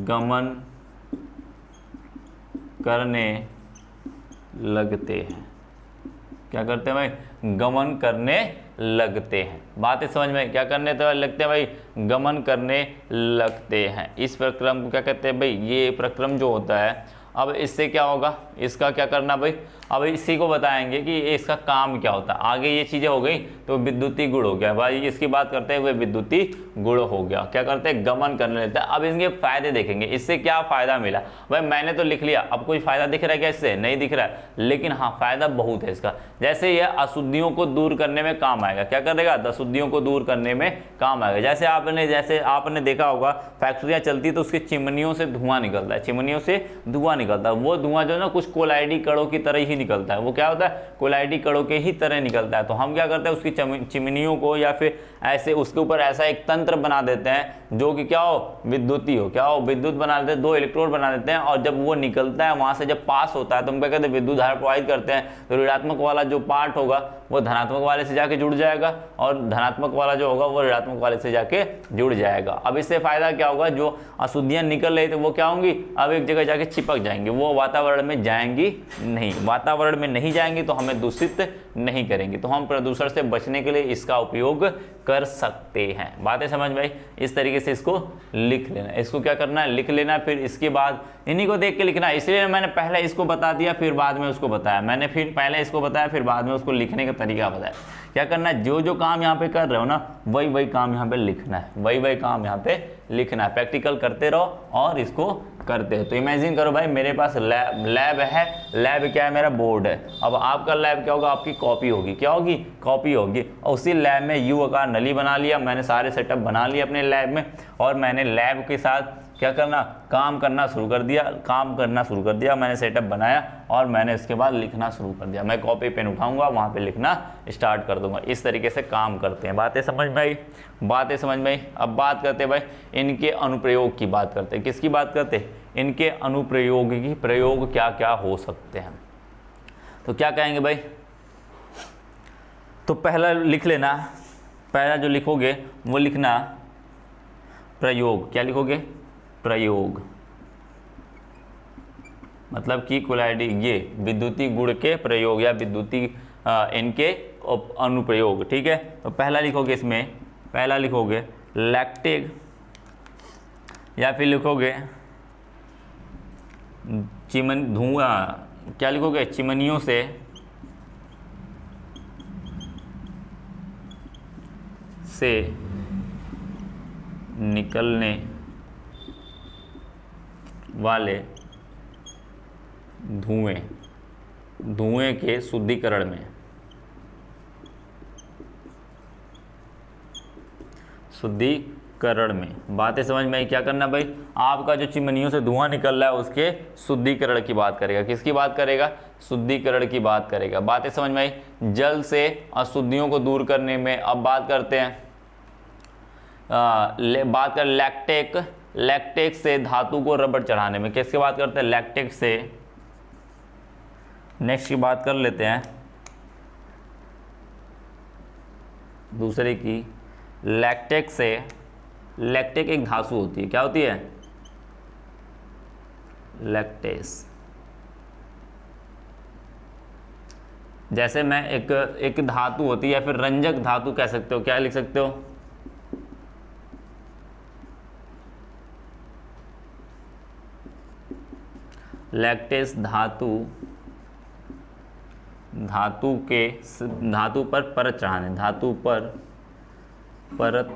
गमन करने लगते हैं। क्या करते हैं भाई, गमन करने लगते हैं। बातें समझ में, क्या करने तो लगते हैं भाई, गमन करने लगते हैं। इस प्रक्रम को क्या कहते हैं भाई, ये प्रक्रम जो होता है। अब इससे क्या होगा, इसका क्या करना भाई, अब इसी को बताएंगे कि इसका काम क्या होता है। आगे ये चीज़ें हो गई तो विद्युतीय गुण हो गया भाई, इसकी बात करते हुए विद्युतीय गुण हो गया। क्या करते हैं, गमन करने लेते हैं। अब इनके फायदे देखेंगे, इससे क्या फायदा मिला भाई, मैंने तो लिख लिया। अब कोई फायदा दिख रहा है क्या, इससे नहीं दिख रहा है, लेकिन हाँ फायदा बहुत है इसका। जैसे यह अशुद्धियों को दूर करने में काम आएगा। क्या करेगा, अशुद्धियों को दूर करने में काम आएगा। जैसे आपने देखा होगा फैक्ट्रियाँ चलती तो उसकी चिमनियों से धुआं निकलता है, चिमनियों से धुआं निकलता है। वो धुआं जो है ना कुछ कोलाइडी कणों की तरह ही निकलता है। वो क्या होता है, कोलाइडी कणों के ही तरह निकलता है। तो हम क्या करते हैं, उसकी चिमनियों को या फिर ऐसे उसके ऊपर ऐसा एक तंत्र बना देते हैं जो कि क्या हो, विद्युतीय हो, क्या हो, विद्युत बना देते हैं, दो इलेक्ट्रोड बना देते हैं। और जब वो निकलता है वहां से जब पास होता है तो हम क्या कहते हैं, विद्युत धारा प्रवाहित करते हैं। तो ऋणात्मक वाला जो पार्ट होगा वो धनात्मक वाले से जाके जुड़ जाएगा और धनात्मक वाला जो होगा वो ऋणात्मक वाले से जाके जुड़ जाएगा। अब इससे फायदा क्या होगा, जो अशुद्धियाँ निकल रही थी वो क्या होंगी, अब एक जगह जाके चिपक जाएंगी, वो वातावरण में जाएंगी नहीं। वातावरण में नहीं जाएंगी तो हमें दूषित नहीं करेंगी, तो हम प्रदूषण से बचने के लिए इसका उपयोग कर सकते हैं। बातें समझ में आई? इस तरीके से इसको लिख लेना। इसको क्या करना है, लिख लेना, फिर इसके बाद इन्हीं को देख के लिखना है। इसलिए मैंने पहले इसको बता दिया फिर बाद में उसको बताया, मैंने फिर पहले इसको बताया फिर बाद में उसको लिखने का तरीका बताया। क्या करना है, जो जो काम यहाँ पे कर रहे हो ना वही वही काम यहाँ पे लिखना है, वही वही काम यहाँ पे लिखना है। प्रैक्टिकल करते रहो और इसको करते हो। तो इमेजिन करो भाई मेरे पास लैब है, लैब क्या है, मेरा बोर्ड है। अब आपका लैब क्या होगा, आपकी कॉपी होगी, क्या होगी, कॉपी होगी। और उसी लैब में यू आकार नली बना लिया, मैंने सारे सेटअप बना लिए अपने लैब में, और मैंने लैब के साथ क्या करना, काम करना शुरू कर दिया, मैंने सेटअप बनाया और मैंने इसके बाद लिखना शुरू कर दिया। मैं कॉपी पेन उठाऊंगा, वहाँ पे लिखना स्टार्ट कर दूंगा। इस तरीके से काम करते हैं। बातें समझ में आई? बातें समझ में आई। अब बात करते हैं भाई इनके अनुप्रयोग की बात करते हैं। किसकी बात करते हैं, इनके अनुप्रयोग की। प्रयोग क्या क्या हो सकते हैं, तो क्या कहेंगे भाई, तो पहला लिख लेना, पहला जो लिखोगे वो लिखना प्रयोग। क्या लिखोगे, प्रयोग, मतलब कि कोलाइडी, ये विद्युतीय गुण के प्रयोग या विद्युतीय इनके अनुप्रयोग। ठीक है, तो पहला लिखोगे, इसमें पहला लिखोगे लैक्टिक, या फिर लिखोगे धुआं, क्या लिखोगे, चिमनियों से निकलने वाले धुएं के शुद्धिकरण में। बातें समझ में आई? क्या करना भाई, आपका जो चिमनियों से धुआं निकल रहा है उसके शुद्धिकरण की बात करेगा। किसकी बात करेगा, शुद्धिकरण की बात करेगा। बातें समझ में आई? जल से अशुद्धियों को दूर करने में। अब बात करते हैं बात कर लैक्टेक से धातु को रबड़ चढ़ाने में। किसकी बात करते हैं, लैक्टेक से। नेक्स्ट की बात कर लेते हैं दूसरे की, लैक्टेक से। लैक्टेक एक धातु होती है, क्या होती है, लैक्टेस। जैसे मैं एक धातु होती है या फिर रंजक धातु कह सकते हो, क्या लिख सकते हो, लैक्टेस धातु पर परत चढ़ाने, धातु पर परत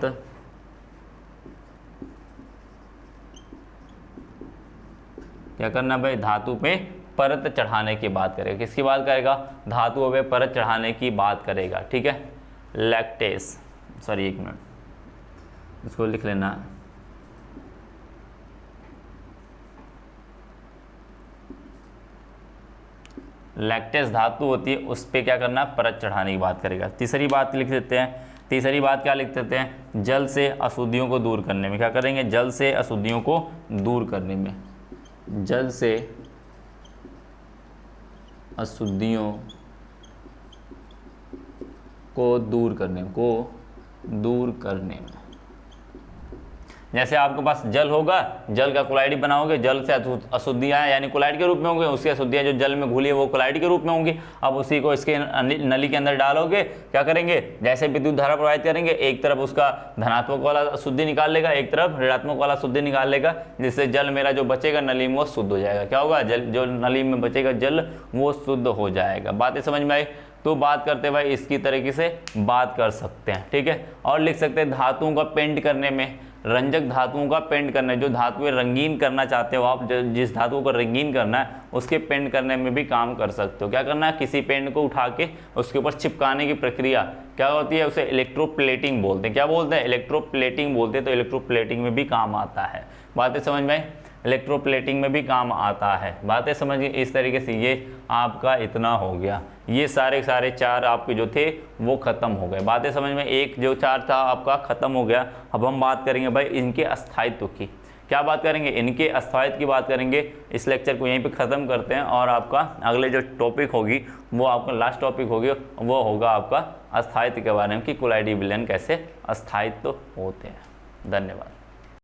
क्या करना भाई, धातु पे परत चढ़ाने की बात करेगा। किसकी बात करेगा, धातुओं पे परत चढ़ाने की बात करेगा। ठीक है, लैक्टेस, सॉरी एक मिनट, इसको लिख लेना, लैक्टेस धातु होती है उस पर क्या करना, परत चढ़ाने की बात करेगा। तीसरी बात लिख देते हैं, तीसरी बात क्या लिख देते हैं, जल से अशुद्धियों को दूर करने में। क्या करेंगे, जल से अशुद्धियों को दूर करने में, जल से अशुद्धियों को दूर करने में। जैसे आपके पास जल होगा, जल का क्लोराइड बनाओगे, जल से अशुद्धियाँ यानी क्लोराइड के रूप में होंगे, उसकी अशुद्धियाँ जो जल में घुली है वो क्लोराइड के रूप में होंगी। अब उसी को इसके नली के अंदर डालोगे, क्या करेंगे, जैसे विद्युत धारा प्रवाहित करेंगे, एक तरफ उसका धनात्मक वाला अशुद्धि निकाल लेगा, एक तरफ ऋणात्मक वाला शुद्धि निकाल लेगा, जिससे जल मेरा जो बचेगा नली में वो शुद्ध हो जाएगा। क्या होगा, जल जो नली में बचेगा जल वो शुद्ध हो जाएगा। बातें समझ में आई? तो बात करते भाई इसकी तरीके से बात कर सकते हैं। ठीक है, और लिख सकते हैं धातुओं का पेंट करने में, रंजक धातुओं का पेंट करना है, जो धातुएं रंगीन करना चाहते हो आप, जिस धातु को रंगीन करना है उसके पेंट करने में भी काम कर सकते हो। क्या करना है, किसी पेंट को उठा के उसके ऊपर चिपकाने की प्रक्रिया क्या होती है, उसे इलेक्ट्रोप्लेटिंग बोलते हैं। क्या बोलते हैं, इलेक्ट्रोप्लेटिंग बोलते हैं। तो इलेक्ट्रोप्लेटिंग में भी काम आता है। बातें समझ में, इलेक्ट्रोप्लेटिंग में भी काम आता है। बातें समझिए, इस तरीके से ये आपका इतना हो गया। ये सारे चार आपके जो थे वो ख़त्म हो गए। बातें समझ में, एक जो चार था आपका ख़त्म हो गया। अब हम बात करेंगे भाई इनके स्थायित्व की। क्या बात करेंगे, इनके अस्तित्व की बात करेंगे। इस लेक्चर को यहीं पे ख़त्म करते हैं और आपका अगले जो टॉपिक होगी वो आपका लास्ट टॉपिक होगी, वो होगा आपका अस्तित्व के बारे में कि कुलाइडी विलयन कैसे अस्तित्व होते हैं। धन्यवाद।